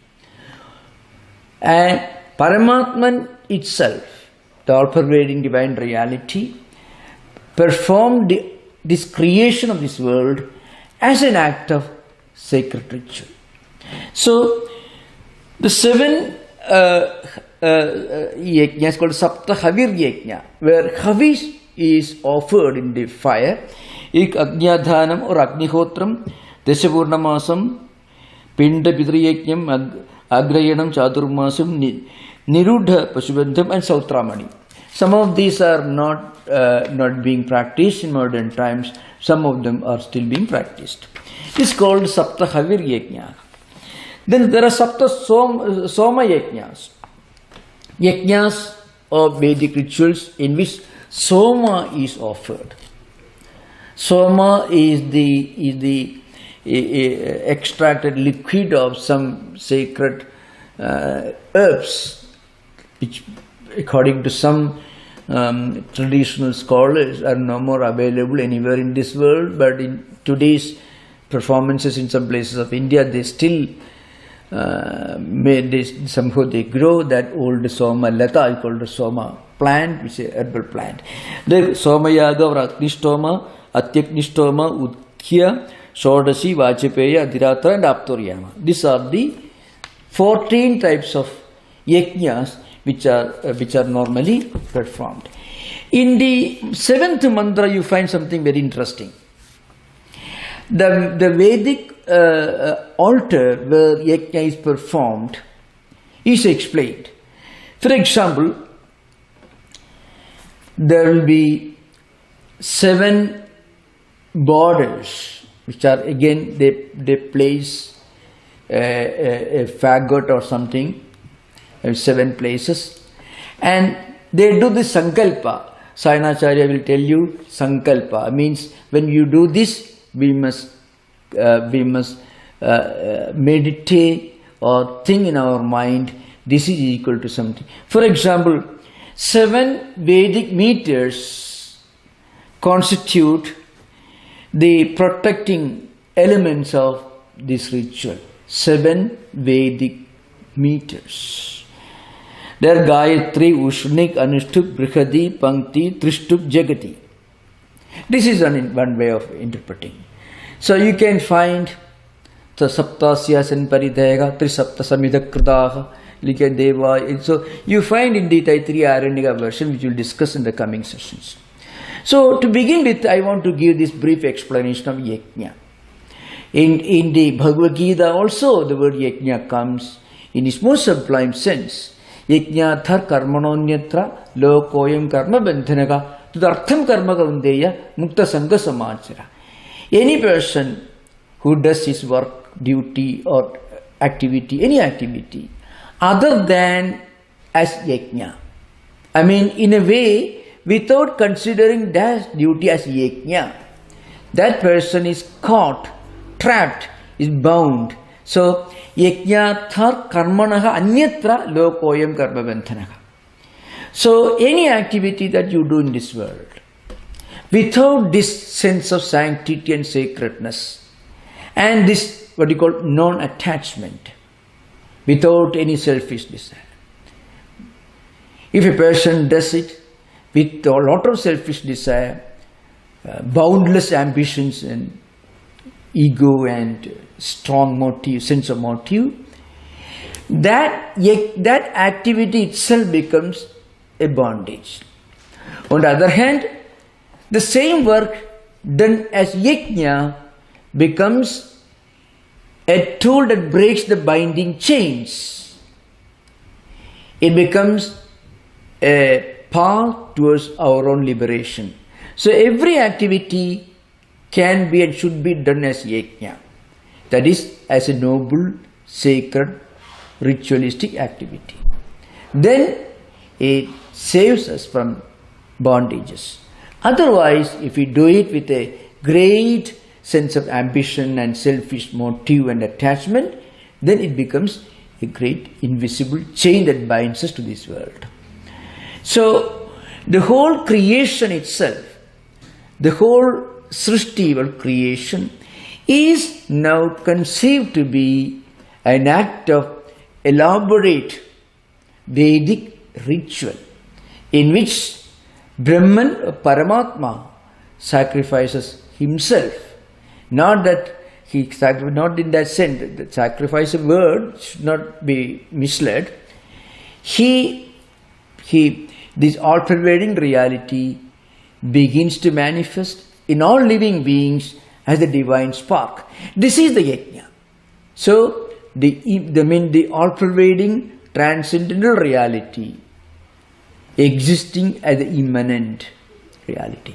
And Paramatman itself, the all-pervading divine reality, performed this creation of this world as an act of sacred ritual. So, the 7 yajnas called Sapta Havir Yajna, where Havis is offered in the fire. Ik Agnadhanam or Agnihotram, Deshapurnamasam, Pinda Pitriyajnam, Agrayanam, Chaturmasam, Nirudha Pashubandham and Sautramani. Some of these are not being practiced in modern times. Some of them are still being practiced. It's called Sapta Havir Yajna. Then there are Sapta Soma Yajnas. Yajnas of Vedic rituals in which Soma is offered. Soma is the extracted liquid of some sacred herbs, which according to some traditional scholars are no more available anywhere in this world, but in today's performances in some places of India, they still somehow they grow that old Soma Lata, called the Soma plant, which is a herbal plant. The Soma Yaga or Agnishtoma, Atyagnishtoma, Udkhya, Shodashi, Vajapeya, Adhiratra and Aptoryama. These are the 14 types of yajnas which are normally performed. In the 7th mantra you find something very interesting. The Vedic altar where yajna is performed is explained. For example, there will be 7 borders, which are again they place a fagot or something, 7 places, and they do the sankalpa. Sayanacharya will tell you sankalpa means when you do this, we must meditate or think in our mind, this is equal to something. For example, 7 Vedic meters constitute the protecting elements of this ritual. 7 Vedic meters. They are Gayatri, Ushnik, Anushtup, Brihadi, Pankti, Trishtup, Jagati. This is one way of interpreting. So you can find the Saptasyasan Paridhega, Trisapta Samidhakritaha, Likha Deva. So you find in the Taittiriya Aranyaka version, which we will discuss in the coming sessions. So to begin with, I want to give this brief explanation of yajna. In the Bhagavad Gita also, the word yajna comes in its most sublime sense. Yajna thar karmanonyatra lokoyam karma bandhanaga tudartham karma kaundeya mukta sangha samachara. Any person who does his work, duty or activity, any activity, other than as yajna, I mean in a way without considering that duty as yajna, that person is caught, trapped, is bound. So, yajna thar karmanaha anyatra lokoyam karma bandhanaha. So, any activity that you do in this world, without this sense of sanctity and sacredness, and this what you call non-attachment, without any selfish desire. If a person does it with a lot of selfish desire, boundless ambitions and ego and strong motive, sense of motive, that activity itself becomes a bondage. On the other hand, the same work done as yajna becomes a tool that breaks the binding chains. It becomes a path towards our own liberation. So every activity can be and should be done as yajna. That is, as a noble, sacred, ritualistic activity. Then it saves us from bondages. Otherwise, if we do it with a great sense of ambition and selfish motive and attachment, then it becomes a great invisible chain that binds us to this world. So, the whole creation itself, the whole Srishti or creation, is now conceived to be an act of elaborate Vedic ritual in which Brahman or Paramatma sacrifices himself. Not that he sacrifices, not in that sense, the sacrifice of word should not be misled. This all-pervading reality begins to manifest in all living beings as the divine spark. This is the yajna. So, the all-pervading transcendental reality existing as the immanent reality.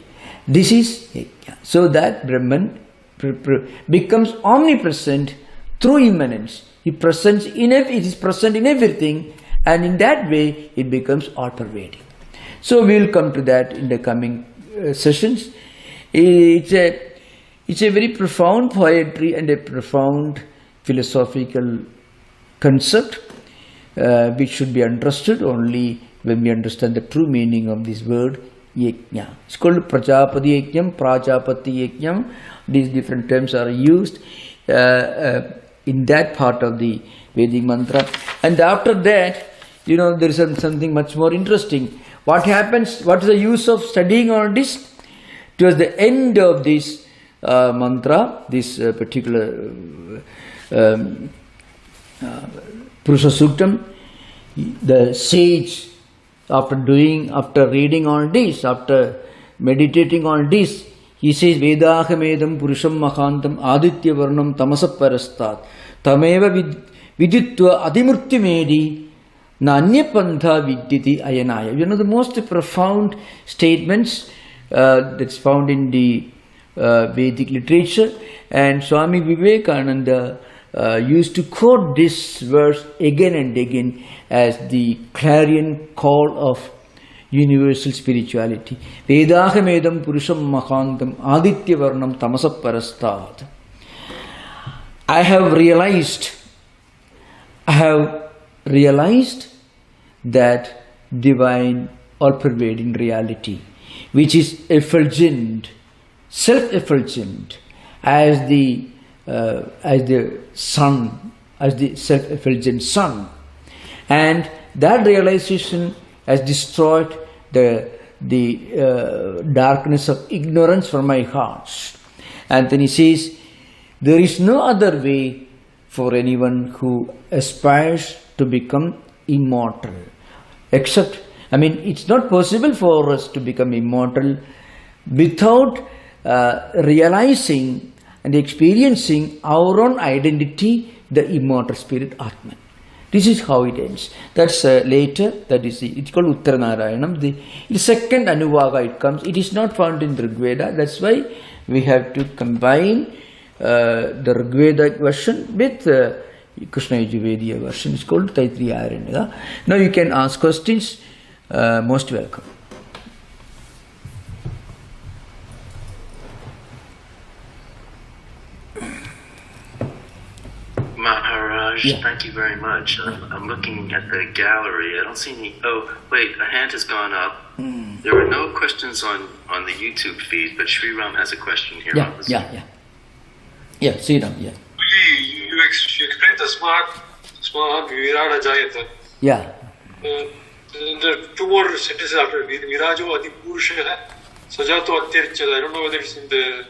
This is yajna. So that Brahman becomes omnipresent through immanence. It is present in everything, and in that way it becomes all-pervading. So we will come to that in the coming sessions. It's a very profound poetry and a profound philosophical concept which should be understood only when we understand the true meaning of this word yajna. It's called Prajapati Yajnam, Prajapati Yajnam. These different terms are used in that part of the Vedic mantra. And after that, there is something much more interesting. What happens, what is the use of studying all this? Towards the end of this mantra, this particular Purusha Suktam, the sage, after reading all this, after meditating on this, he says, Vedahamedam Purusham Mahantam Aditya Varnam Tamasa Parastat Tameva Viditva Adimurti Medi Nanyapantha Vidyati Ayanaya. The most profound statements that's found in the Vedic literature, and Swami Vivekananda used to quote this verse again and again as the clarion call of universal spirituality. Vedahamedam Purusham Mahantam Aditya Varnam Tamasa Parastat. I have realized that divine all-pervading reality, which is effulgent, self-effulgent, as the sun, as the self-effulgent sun, and that realization has destroyed the darkness of ignorance from my heart. And then he says, there is no other way for anyone who aspires to become immortal, except, it's not possible for us to become immortal without realizing and experiencing our own identity, the immortal spirit Atman. This is how it ends. That's later, it's called Uttarnarayanam. The second Anuvaga it comes. It is not found in Rigveda. That's why we have to combine the Rigvedic version with Krishna Yajurvediya version. It's called Taittiriya. Now you can ask questions. Most welcome. Maharaj, thank you very much. I'm looking at the gallery. I don't see any. Oh, wait, a hand has gone up. There were no questions on the YouTube feed, but Sri Ram has a question here. Yeah, Sri Ram, yeah. You explained the Smaha Virada Jayata. Yeah. The two more sentences after Virajo Adi Purusha Sajato Atyarchada. I don't know whether it's in the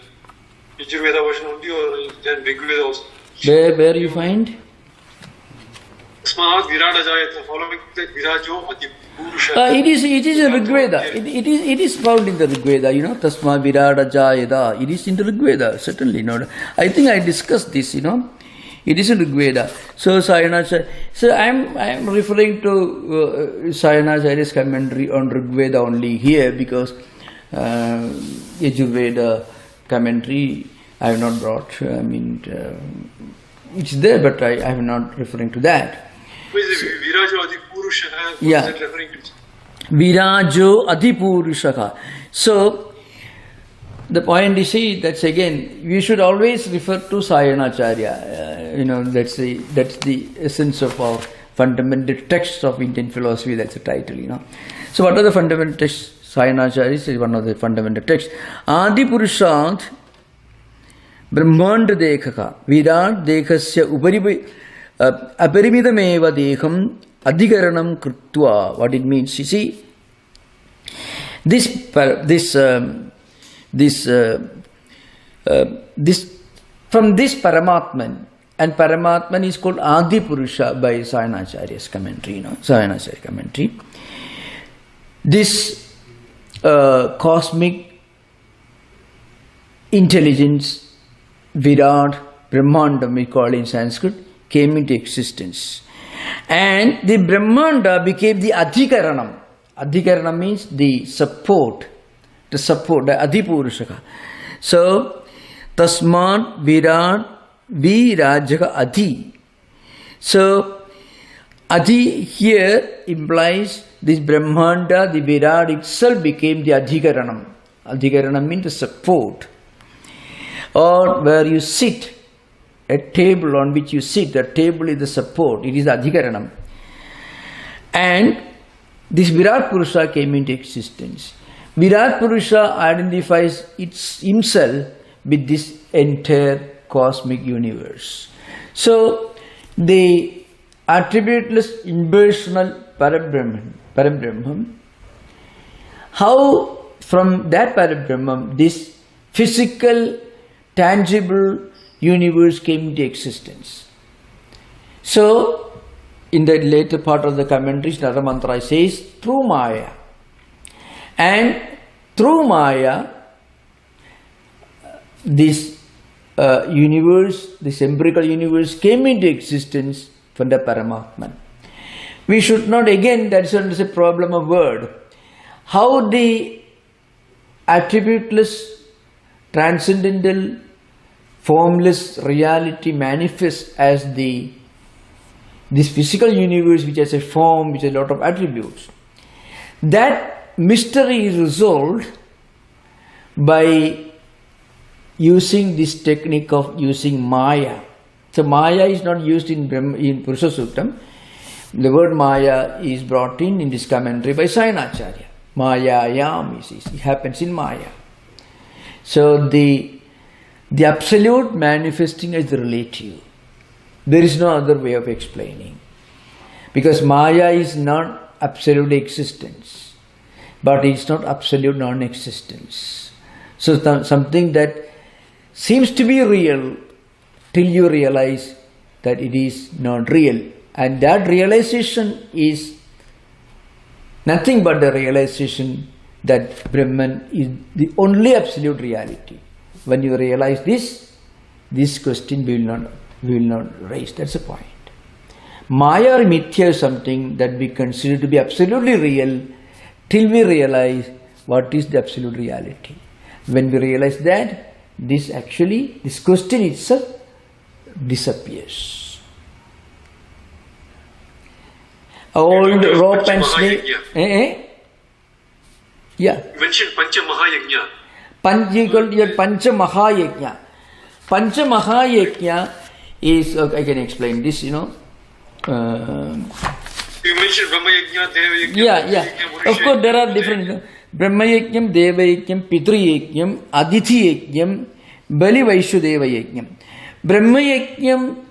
Yajurveda version only, or then Rig Veda also? Where you find? Tasmat Virata Jayata, following the Virajo Adi Purusha. It is in Rig Veda. It is found in the Rig Veda, you know, Tasma Virata Jayada. It is in the Rig Veda, certainly. No, I think I discussed this, you know. It is in Rig Veda. So Sayanacharya. So I am referring to Sayanacharya's commentary on Rig Veda only here, because Yajurveda commentary I have not brought. I mean, it's there, but I am not referring to that. Who is the Virajo Adi Purusha? Yeah. What is that referring to? Virajo Adipurusha. So the point is, see, that's again, we should always refer to Sayanacharya. You know, that's the essence of our fundamental texts of Indian philosophy. That's the title, you know. So what are the fundamental texts? Sayanacharya is one of the fundamental texts. Adipurushat Brahmanda Dekhaka Virat Dekhasya Upari Aparimidameva Dekham Adhikaranam Krutva. What it means, you see, this from this Paramatman, and Paramatman is called Adi Purusha by Sayanacharya's commentary, you know, Sayanacharya commentary. This cosmic intelligence, Virat, Brahmanda, we call in Sanskrit, came into existence. And the Brahmanda became the Adhikaranam. Adhikaranam means the support, the Adipurusha. So, Tasmat Virat Virajaka Adi. So, Adi here implies this Brahmanda, the Virat itself became the Adhikaranam. Adhikaranam means the support, or where you sit, a table on which you sit, the table is the support, it is the Adhikaranam. And this Virat Purusha came into existence. Virat Purusha identifies himself with this entire cosmic universe. So, the attributeless impersonal Parabrahman, how from that Parabrahman this physical, tangible universe came into existence. So, in the later part of the commentaries, Naramantra says, through Maya. And through Maya, this universe, this empirical universe came into existence from the Paramatman. We should not, again, that is a problem of word. How the attributeless, transcendental, formless reality manifests as this physical universe which has a form, which has a lot of attributes. That mystery is resolved by using this technique of using Maya. So Maya is not used in Purusha Suktam. The word Maya is brought in this commentary by Sayanacharya. Mayayam, it happens in Maya. So the absolute manifesting as the relative. There is no other way of explaining. Because Maya is not absolute existence, but it's not absolute non-existence. So something that seems to be real till you realize that it is not real. And that realization is nothing but the realization that Brahman is the only absolute reality. When you realize this question we will not raise. That's the point. Maya or Mithya is something that we consider to be absolutely real till we realize what is the absolute reality. When we realize that, this question itself disappears. Old rope and snake. Yeah. You mentioned Pancha Mahayajna. Pancha Mahayajna. Pancha Mahayajna is, I can explain this, you know. You mentioned Brahma Yajna, Deva Yajna. Yeah. Of course, there are different. Brahma Yajnam, Deva Yajnam, Pitru Yajnam, Aditi Yajnam, Bali Vaishudeva Yajnam. Brahma Yajnam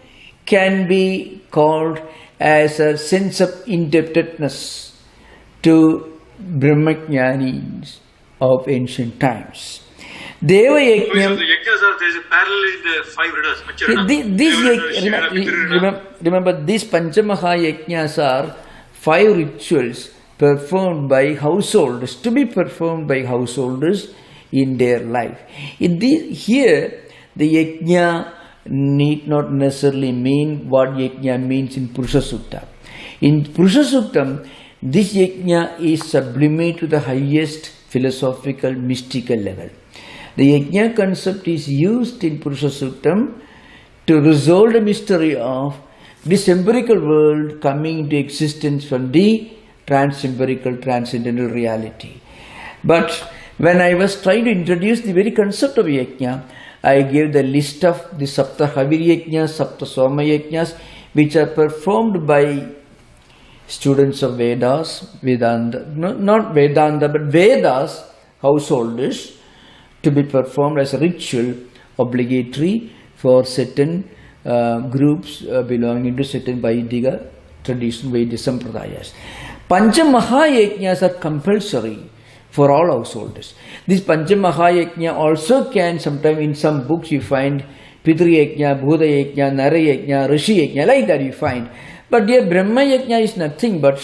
can be called as a sense of indebtedness to Brahmajnanis of ancient times. Deva So Yajnam. the yajnas are, there is a parallel in the 5 Ridas. Remember, these Panchamaha Yajnas are 5 rituals performed by householders, to be performed by householders in their life. Here, the yajna need not necessarily mean what yajna means in Purusha Sutta. In Purusha Sutta, this yajna is sublimate to the highest philosophical, mystical level. The yajna concept is used in Purusha Sutta to resolve the mystery of this empirical world coming into existence from the transempirical, transcendental reality. But when I was trying to introduce the very concept of yajna, I gave the list of the Sapta Havir Yajnas, Sapta Soma Yajnas, which are performed by students of Vedas, Vedanta, not Vedanta, but Vedas, householders, to be performed as a ritual, obligatory for certain groups belonging to certain Vaidika tradition, Vaidya Sampradayas. Panchamaha Yajnas are compulsory for all householders. This Panchamaha Yajna also can, sometimes in some books you find Pitri Yajna, Bhuta Yajna, Nara Yajna, Rishi Yajna, like that you find. But here Brahma Yajna is nothing but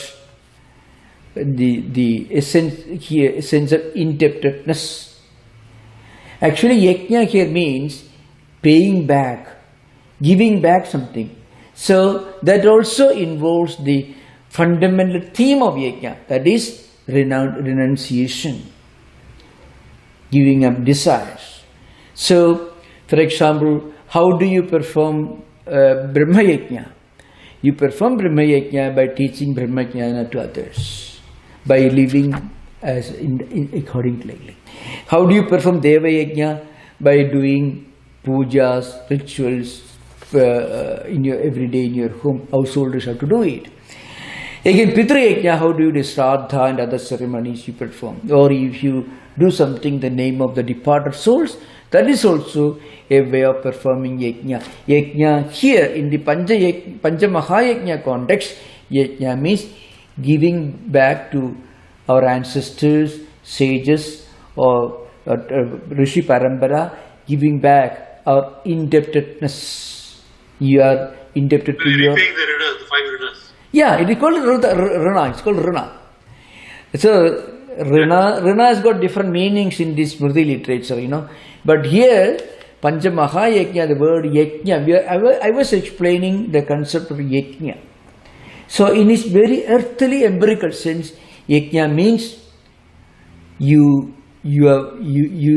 the essence here, essence of indebtedness. Actually, Yajna here means paying back, giving back something. So that also involves the fundamental theme of Yajna, that is renunciation, giving up desires. So, for example, how do you perform Brahma Yajna? You perform Brahma Yajna by teaching Brahma Jnana to others, by living as accordingly. How do you perform Deva Yajna? By doing pujas, rituals in your everyday in your home. Householders have to do it. Again, Pitra Yajna, how do you do Shraddha and other ceremonies you perform? Or if you do something in the name of the departed souls, that is also a way of performing Yajna. Yajna here in the Panchamaha Yajna context, Yajna means giving back to our ancestors, sages, or Rishi Parambara, giving back our indebtedness. You are indebted to your... Repaying the Ridas, the 5 Ridas. Yeah, it is called Rana. It's called Rana. So, Rana has got different meanings in this Smriti literature, you know. But here, Panchamaha Yajna, the word Yajna, I was explaining the concept of Yajna. So, in its very earthly, empirical sense, Yajna means you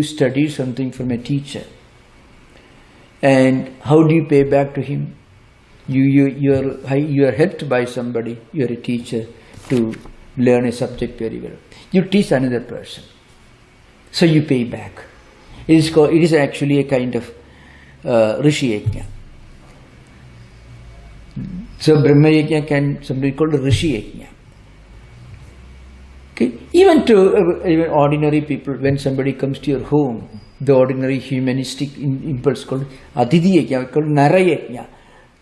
study something from a teacher. And how do you pay back to him? You are helped by somebody, you are a teacher, to learn a subject very well. You teach another person. So you pay back. It is actually a kind of Rishi Yajna. So Brahma Yajna can somebody called Rishi Yajna. Okay? Even ordinary people, when somebody comes to your home, the ordinary humanistic impulse called Aditi Yajna, called Nara Yajna,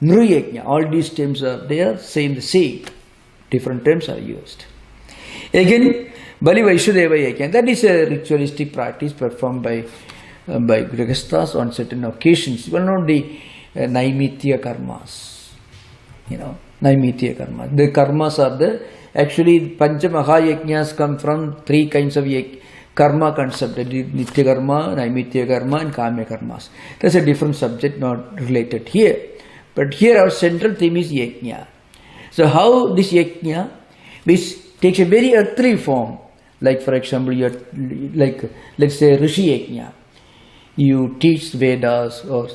Nru Yajna, all these terms are there, same. Different terms are used. Again, Bali Vaishudeva Yajna, that is a ritualistic practice performed by Grihasthas on certain occasions. Well, not the Naimitya karmas. You know, Naimitya karmas. The karmas are actually Panchamaha Yajnas come from 3 kinds of karma concept, Nitya karma, Naimitya karma and Kamya karmas. That's a different subject, not related here. But here our central theme is Yajna. So how this Yajna, which takes a very earthly form, like for example, let's say Rishi Yajna, you teach Vedas or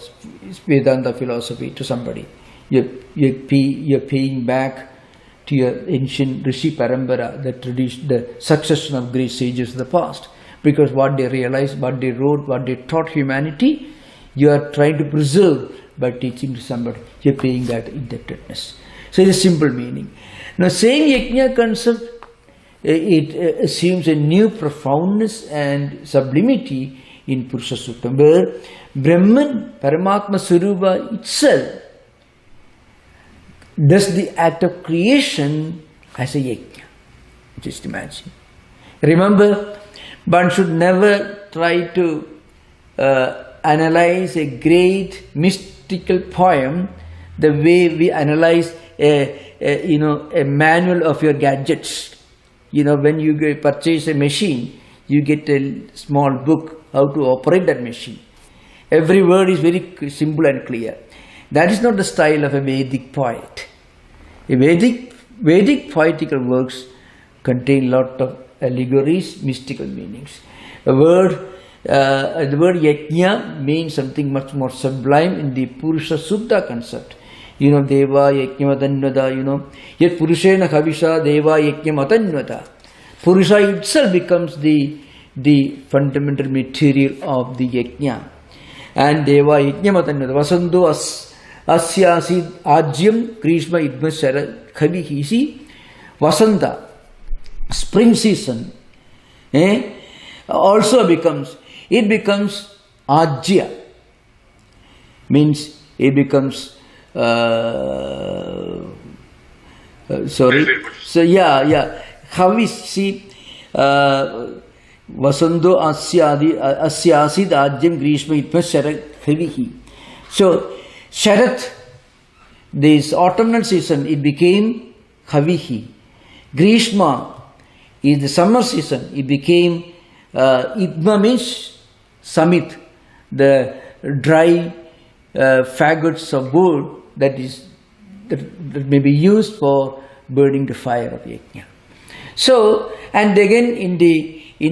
Vedanta philosophy to somebody. You're paying back to your ancient Rishi Parambara, the succession of great sages of the past. Because what they realized, what they wrote, what they taught humanity, you are trying to preserve by teaching to somebody. You're paying that indebtedness. So it's a simple meaning. Now, same Yajna concept, it assumes a new profoundness and sublimity in Purusha Sutta, where Brahman, Paramatma Swarupa itself, does the act of creation as a yajna. Just imagine. Remember, one should never try to analyze a great mystical poem the way we analyze a manual of your gadgets. When you purchase a machine, you get a small book how to operate that machine. Every word is very simple and clear. That is not the style of a Vedic poet. A Vedic poetical works contain lot of allegories, mystical meanings. The word yajna means something much more sublime in the Purusha Sutta concept. Deva yajna matanyvata, yet Purushena Kavisha Deva yajna matanyvata. Purusha itself becomes the fundamental material of the yajna. And Deva yajna matanyvata. Vasando asyasid ajyam krishma idma shara khavihi. See, Vasanta, spring season, also becomes ajya, means it becomes sorry. So how we see Vasando asyasid ajyam grishma itma sharat khavihi. So Sharat, this autumnal season, it became Khavihi. Grishma is the summer season, it became Idma means Samit, the dry faggots of wood that may be used for burning the fire of yajna. So, and again in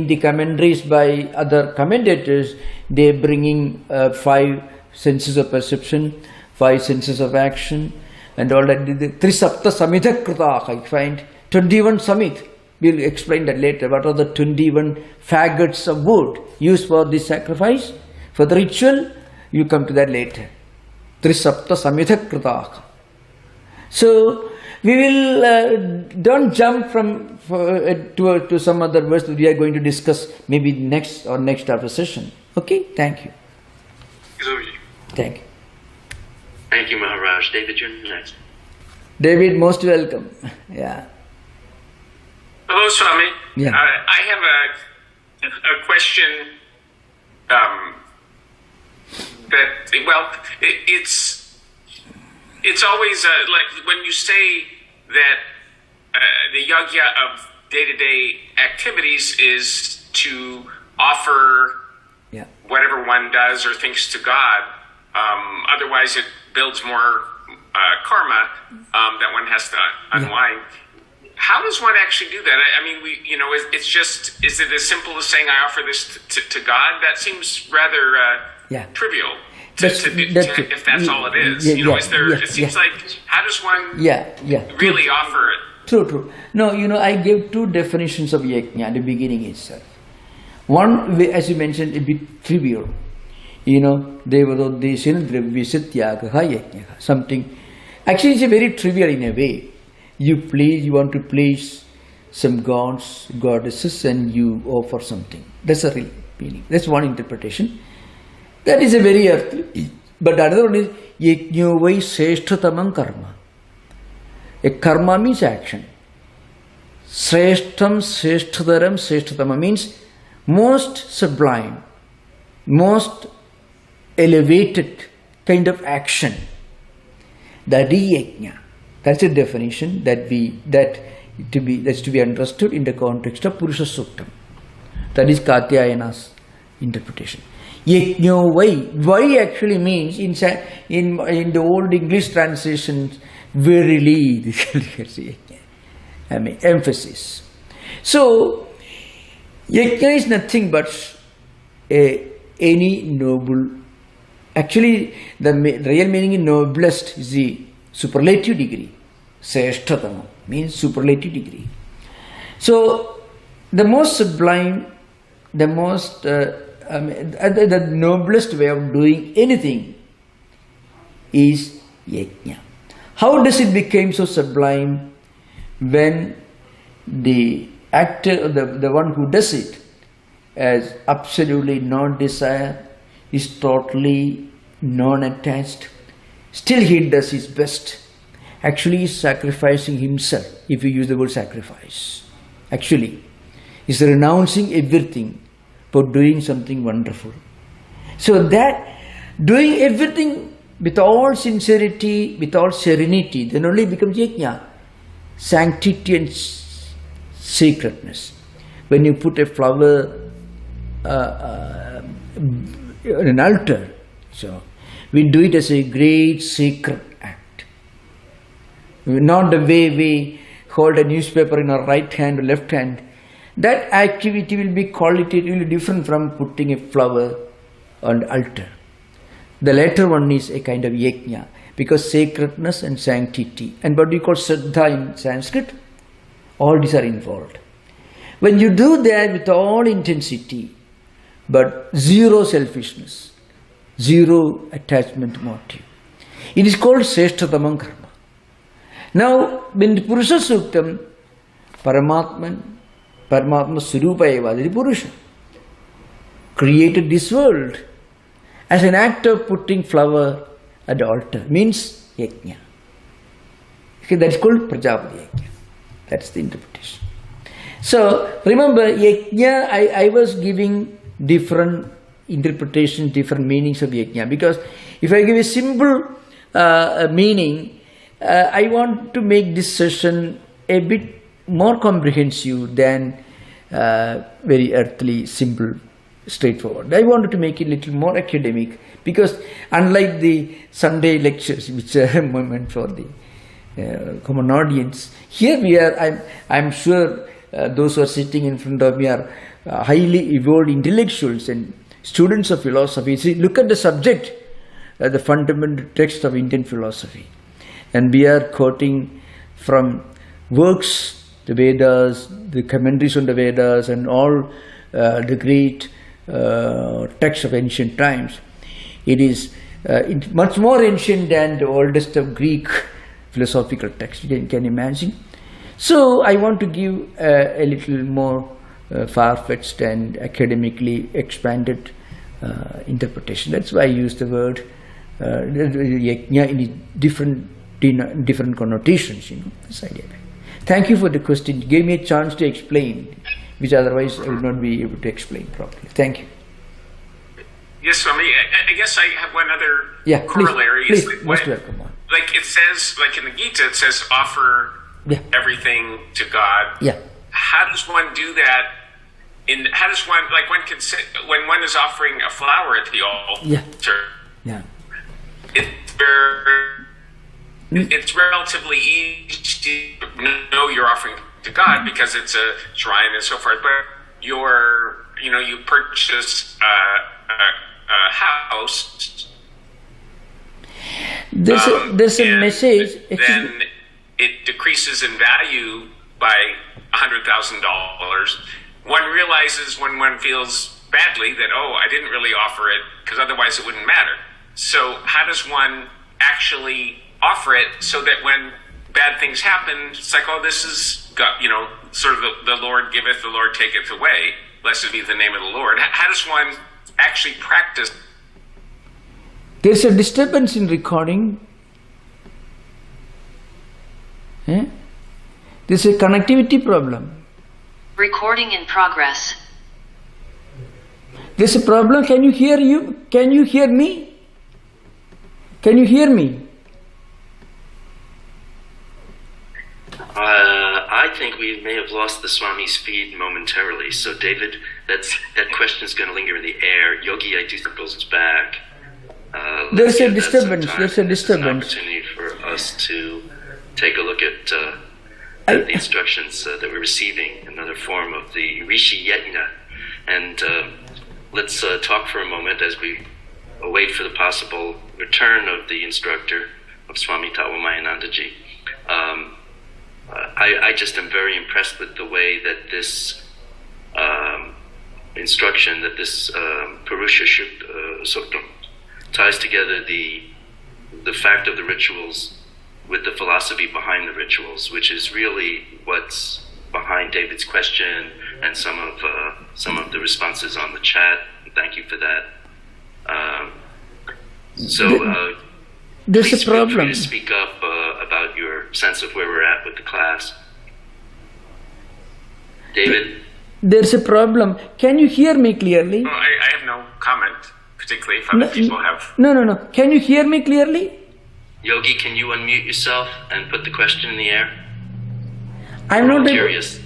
the commentaries by other commentators, they are bringing 5 senses of perception, 5 senses of action, and all that. The Trisapta Samita Krita, I find 21 Samit. We'll explain that later. What are the 21 faggots of wood used for this sacrifice? For the ritual, you come to that later. Trisapta Samita Krita. So, we will don't jump from to some other verse that we are going to discuss maybe next after session. Okay? Thank you. Thank you. Thank you, Maharaj. David, you're next. David, most welcome. Yeah. Hello, Swami. Yeah. I have a question it's always like when you say that the yajna of day-to-day activities is to offer whatever one does or thinks to God. Otherwise, it builds more karma that one has to unwind. How does one actually do that? I mean, it's just, is it as simple as saying, I offer this to God? That seems rather trivial. If that's all it is. It seems like, how does one really offer it? True. No, I gave 2 definitions of yajna at the beginning itself. One, as you mentioned, a bit trivial. Something. Actually, it's very trivial in a way. You want to please some gods, goddesses, and you offer something. That's a real meaning. That's one interpretation. That is a very earthly. But another one is yajna vai sreshtatamam karma. A karma means action. Sreshtam, sreshtadaram, sreshtatama means most sublime, most elevated kind of action. That is yajna. That's a definition that's to be understood in the context of Purusha Suktam. That is Katyayana's interpretation. Yajna vai actually means in the old English translations, verily, emphasis. So yajna is nothing but any noble. Actually, the real meaning in noblest is the superlative degree. Sreshtatama means superlative degree. So, the most sublime, the most, the noblest way of doing anything is yajna. How does it become so sublime? When the actor, the one who does it, has absolutely no desire, is totally non-attached, still he does his best. Actually, he is sacrificing himself, if you use the word sacrifice. Actually, he is renouncing everything for doing something wonderful. So that doing everything with all sincerity, with all serenity, then only becomes yajna. Sanctity and sacredness. When you put a flower on an altar, so we do it as a great sacred act. Not the way we hold a newspaper in our right hand or left hand. That activity will be qualitatively different from putting a flower on the altar. The latter one is a kind of yajna, because sacredness and sanctity, and what we call shraddha in Sanskrit, all these are involved. When you do that with all intensity, but zero selfishness, zero attachment motive, it is called sreshtatamam karma. Now, in the Purusha Suktam, Paramatma Surupa eva, the Purusha, created this world as an act of putting flower at the altar, means yajna. Okay, that is called Prajapati yajna. That's the interpretation. So, remember, yajna, I was giving different interpretations, different meanings of yajna, because if I give a simple meaning, I want to make this session a bit more comprehensive than very earthly, simple, straightforward. I wanted to make it a little more academic, because unlike the Sunday lectures, which are meant for the common audience, here we are, I'm sure those who are sitting in front of me are highly evolved intellectuals and students of philosophy. See, look at the subject, the fundamental text of Indian philosophy. And we are quoting from works, the Vedas, the commentaries on the Vedas, and all the great texts of ancient times. It is much more ancient than the oldest of Greek philosophical texts, you can imagine. So I want to give a little more far-fetched and academically expanded interpretation. That's why I use the word yajna in different connotations, this idea. Thank you for the question. It gave me a chance to explain, which otherwise I would not be able to explain properly. Thank you. Yes, Swami. I guess I have one other corollary. Please, most welcome. Like it says, like in the Gita, it says offer everything to God. Yeah. How does one do that? How does one, like one can say, when one is offering a flower at the altar? Yeah. It's relatively easy to know you're offering to God because it's a shrine and so forth. But you purchase a house. There's a message. Then it decreases in value by $100,000. One realizes when one feels badly that, oh, I didn't really offer it because otherwise it wouldn't matter. So how does one actually offer it so that when bad things happen, it's like, oh, this is God, sort of the Lord giveth, the Lord taketh away. Blessed be the name of the Lord. How does one actually practice? There's a disturbance in recording. There's a connectivity problem. Recording in progress. There's a problem. Can you hear you? Can you hear me? Can you hear me? I think we may have lost the Swami's feed momentarily. So, David, that question's going to linger in the air. Yogi, I do think goes back. There's a disturbance. There's a disturbance. It's an opportunity for us to take a look at the instructions that we're receiving, another form of the Rishi Yajna. And let's talk for a moment as we await for the possible return of the instructor, of Swami Tattwamayananda-ji. I just am very impressed with the way that this instruction, that this Purusha Suktam ties together the fact of the rituals with the philosophy behind the rituals, which is really what's behind David's question and some of the responses on the chat. Thank you for that. There's please a problem. Feel free to speak up about your sense of where we're at with the class. David? There's a problem. Can you hear me clearly? I have no comment. particularly if other people have... No. Can you hear me clearly? Yogi, can you unmute yourself and put the question in the air? I'm not curious.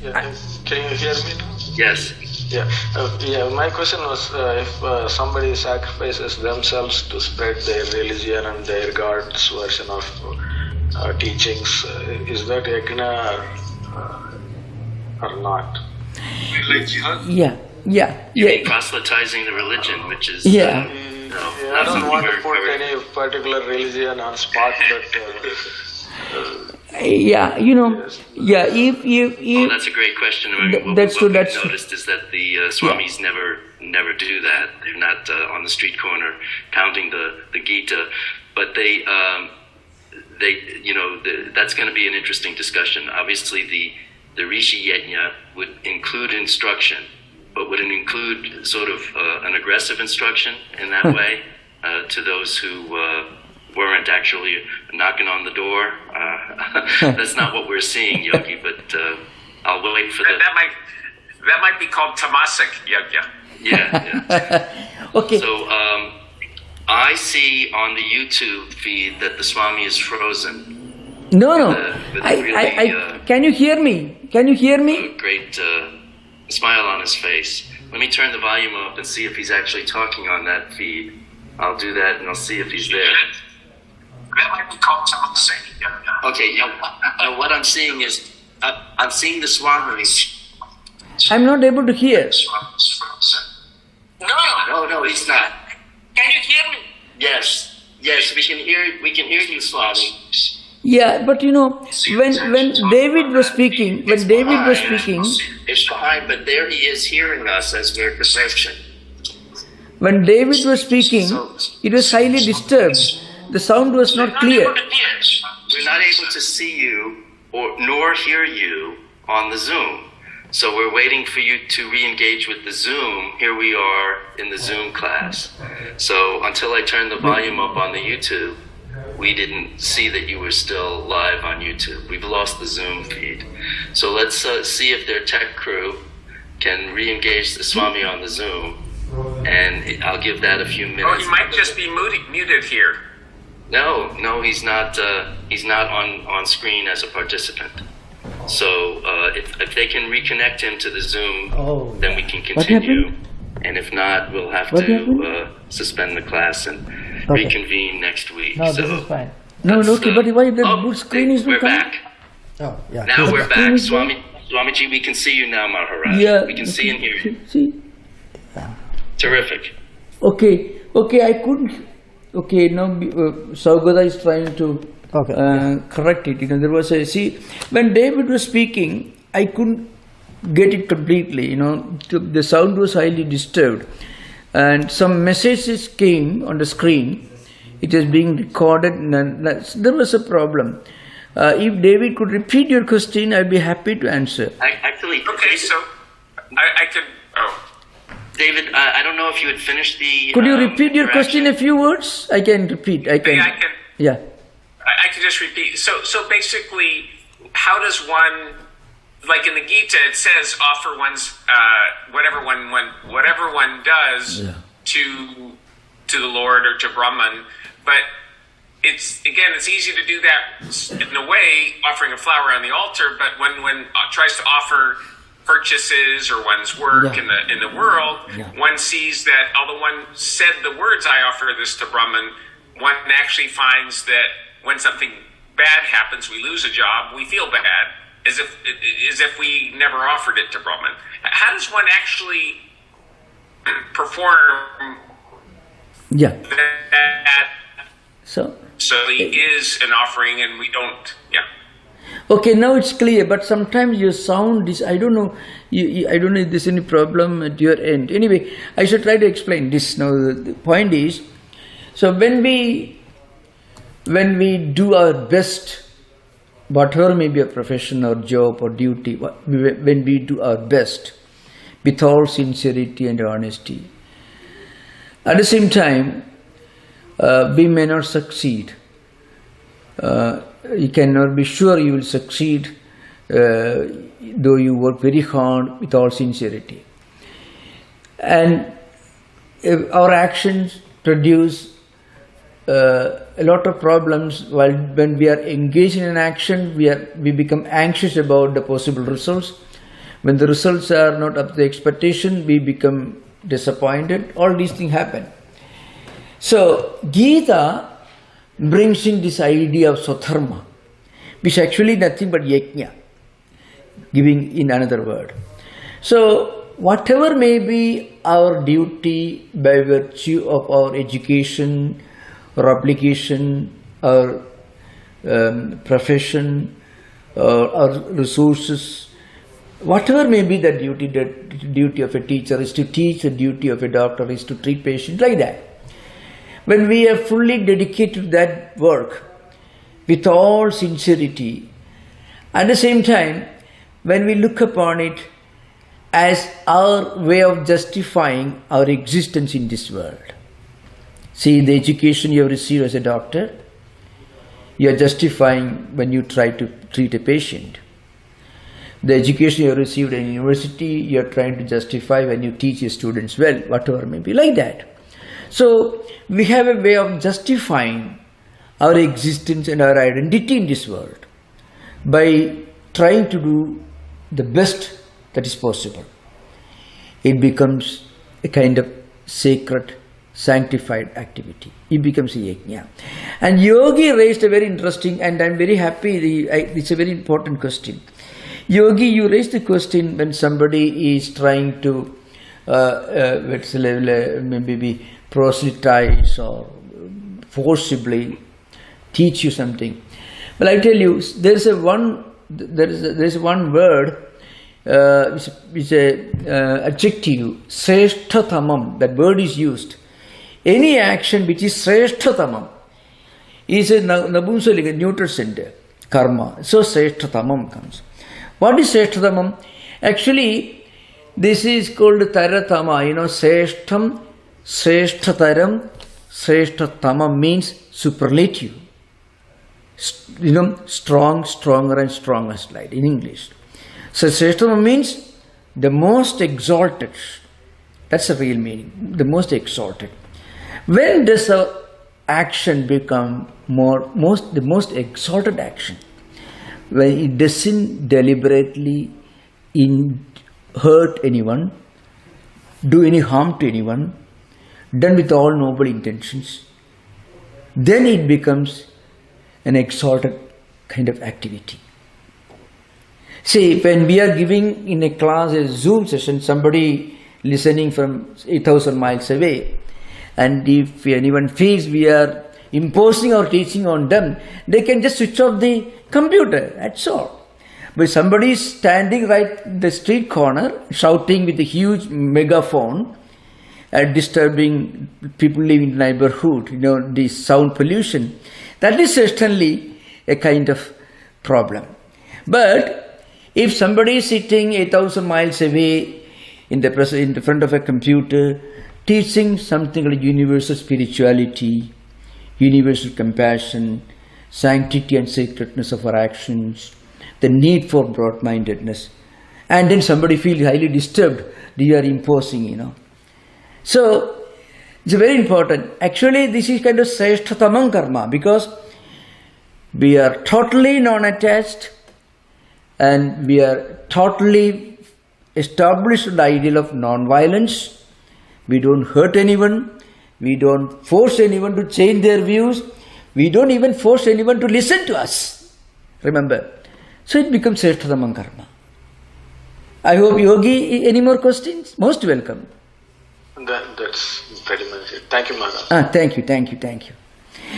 Can you hear me now? Yes. Yeah. My question was if somebody sacrifices themselves to spread their religion and their God's version of teachings, is that yajna or not? Like jihad? Yeah. You mean proselytizing the religion, which is I don't want to put any particular religion on spot, but if that's a great question. What we've noticed is that the Swamis never do that. They're not on the street corner pounding the Gita, but they that's going to be an interesting discussion. Obviously, the Rishi Yajna would include instruction, but would it include sort of an aggressive instruction in that way to those who weren't actually knocking on the door? That's not what we're seeing, Yogi, but I'll wait for that might be called Tamasik Yajna. Yeah. Okay. So I see on the YouTube feed that the Swami is frozen. No. Can you hear me? Great smile on his face. Let me turn the volume up and see if he's actually talking on that feed. I'll do that and I'll see if he's there. That might be called Tamasik Yajna. Okay, what I'm seeing is, I'm seeing the Swami. I'm not able to hear. No, he's not. Can you hear me? Yes, we can hear you, Swami. Yeah, but when David was speaking, It's behind, but there he is hearing us as we're conversing. When David was speaking, it was highly disturbed. The sound was not clear. We're not able to see you nor hear you on the Zoom. So we're waiting for you to re-engage with the Zoom. Here we are in the Zoom class. So until I turn the volume up on the YouTube, we didn't see that you were still live on YouTube. We've lost the Zoom feed. So let's see if their tech crew can re-engage the Swami on the Zoom. And I'll give that a few minutes. Oh, he might just be muted here. No, he's not. He's not on screen as a participant. So if they can reconnect him to the Zoom, then we can continue. And if not, we'll have to suspend the class and reconvene next week. No, this is fine. No, okay, but why the screen is not coming? We're back. Oh, yeah. Now we're back. Swamiji, we can see you now, Maharaj. Yeah, we can see and hear you. See? Terrific. Okay, I couldn't. Okay, now Saugata is trying to correct it. There was when David was speaking, I couldn't get it completely. The sound was highly disturbed, and some messages came on the screen. It is being recorded, and there was a problem. If David could repeat your question, I'd be happy to answer. Actually, okay, so I could. Oh. David, I don't know if you had finished the... Could you repeat your question in a few words? I can repeat. I can. Yeah. I can just repeat. So basically, how does one, like in the Gita, it says offer one's whatever one does to the Lord or to Brahman, but it's easy to do that in a way, offering a flower on the altar. But when one tries to offer purchases or one's work in the world, one sees that although one said the words, I offer this to Brahman, one actually finds that when something bad happens, we lose a job, we feel bad, as if we never offered it to Brahman. How does one actually perform that? So it is an offering and we don't, Okay, now it's clear, but sometimes your sound is, I don't know if there's any problem at your end. Anyway, I should try to explain this. Now, the point is, so when we do our best, whatever may be a profession or job or duty, when we do our best with all sincerity and honesty, at the same time, we may not succeed. You cannot be sure you will succeed though you work very hard with all sincerity. And our actions produce a lot of problems. While when we are engaged in an action, we become anxious about the possible results. When the results are not up to the expectation, we become disappointed. All these things happen. So Gita brings in this idea of Swadharma, which is actually nothing but yajna, giving in another word. So whatever may be our duty by virtue of our education or application or profession or resources, whatever may be the duty of a teacher is to teach, the duty of a doctor is to treat patients, like that. When we are fully dedicated to that work with all sincerity, at the same time, when we look upon it as our way of justifying our existence in this world. See, the education you have received as a doctor, you are justifying when you try to treat a patient. The education you have received in university, you are trying to justify when you teach your students well, whatever may be, like that. So, we have a way of justifying our existence and our identity in this world by trying to do the best that is possible. It becomes a kind of sacred, sanctified activity. It becomes a yajna. And Yogi raised a very interesting, and I am very happy, it's a very important question. Yogi, you raised the question when somebody is trying to maybe proselytize or forcibly teach you something. Well, I tell you, there is one word, which is a adjective, sreshtathamam. That word is used. Any action which is sreshtathamam is a nabunsalinga, neutral sender, karma. So sreshtathamam comes. What is sreshtathamam? Actually, this is called taratama. Sreshtham, sreshtataram, sreshtathamam means superlative. Strong, stronger and strongest light in English. So sreshtathamam means the most exalted. That's the real meaning. The most exalted. When does an action become the most exalted action? When it doesn't deliberately hurt anyone, do any harm to anyone, done with all noble intentions, then it becomes an exalted kind of activity. See, when we are giving in a class, a Zoom session, somebody listening from 8,000 miles away, and if anyone feels we are imposing our teaching on them, they can just switch off the computer, that's all. But somebody is standing right in the street corner, shouting with a huge megaphone, disturbing people living in the neighborhood, the sound pollution, that is certainly a kind of problem. But if somebody is sitting 8,000 miles away in the front of a computer, teaching something like universal spirituality, universal compassion, sanctity and sacredness of our actions, the need for broad-mindedness, and then somebody feels highly disturbed, you are imposing, So, it's very important. Actually, this is kind of sreshtathamam karma, because we are totally non-attached and we are totally established the ideal of non-violence. We don't hurt anyone. We don't force anyone to change their views. We don't even force anyone to listen to us. Remember. So it becomes sreshtathamam karma. I hope, Yogi, any more questions? Most welcome. That's pretty much it. Thank you, Maharaj. Thank you.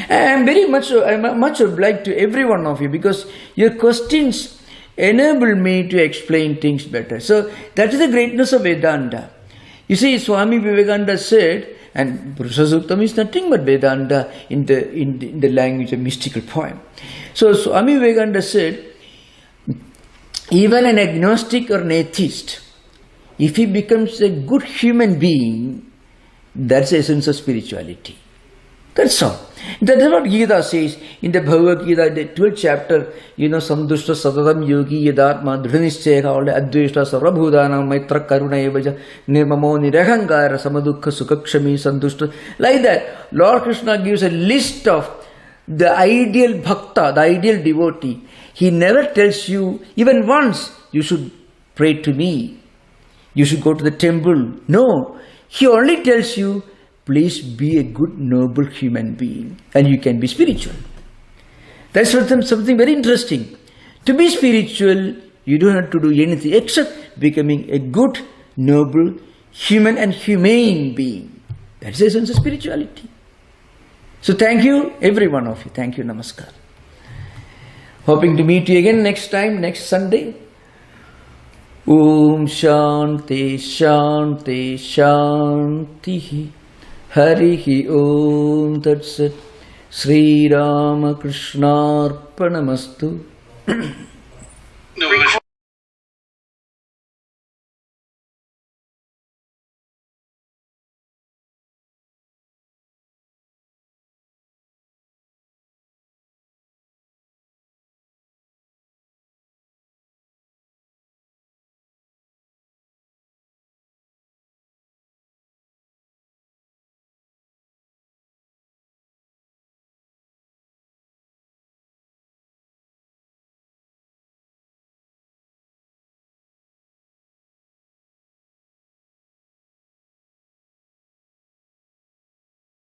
I'm much obliged to every one of you, because your questions enable me to explain things better. So that is the greatness of Vedanta. You see, Swami Vivekananda said, and Purusha Suktam is nothing but Vedanta in the language of mystical poem. So Swami Vivekananda said, even an agnostic or an atheist, if he becomes a good human being, that's the essence of spirituality. That's all. That is what Gita says in the Bhagavad Gita, in the 12th chapter, samdushta satatam yogi yadatma dhrinishcheka, all the adveshta sarvabhudana maitra karuna evaja nirmamo nirahankara samadukha sukakshami sandushta. Like that, Lord Krishna gives a list of the ideal bhakta, the ideal devotee. He never tells you, even once, you should pray to me, you should go to the temple. No, he only tells you, please be a good, noble human being, and you can be spiritual. That's something very interesting. To be spiritual, you don't have to do anything except becoming a good, noble, human and humane being. That's the essence of spirituality. So thank you, every one of you. Thank you, namaskar. Hoping to meet you again next time, next Sunday. Om Shanti Shanti Shanti. Harihi Om Tat Sat. Sri Rama Krishnarpanamastu.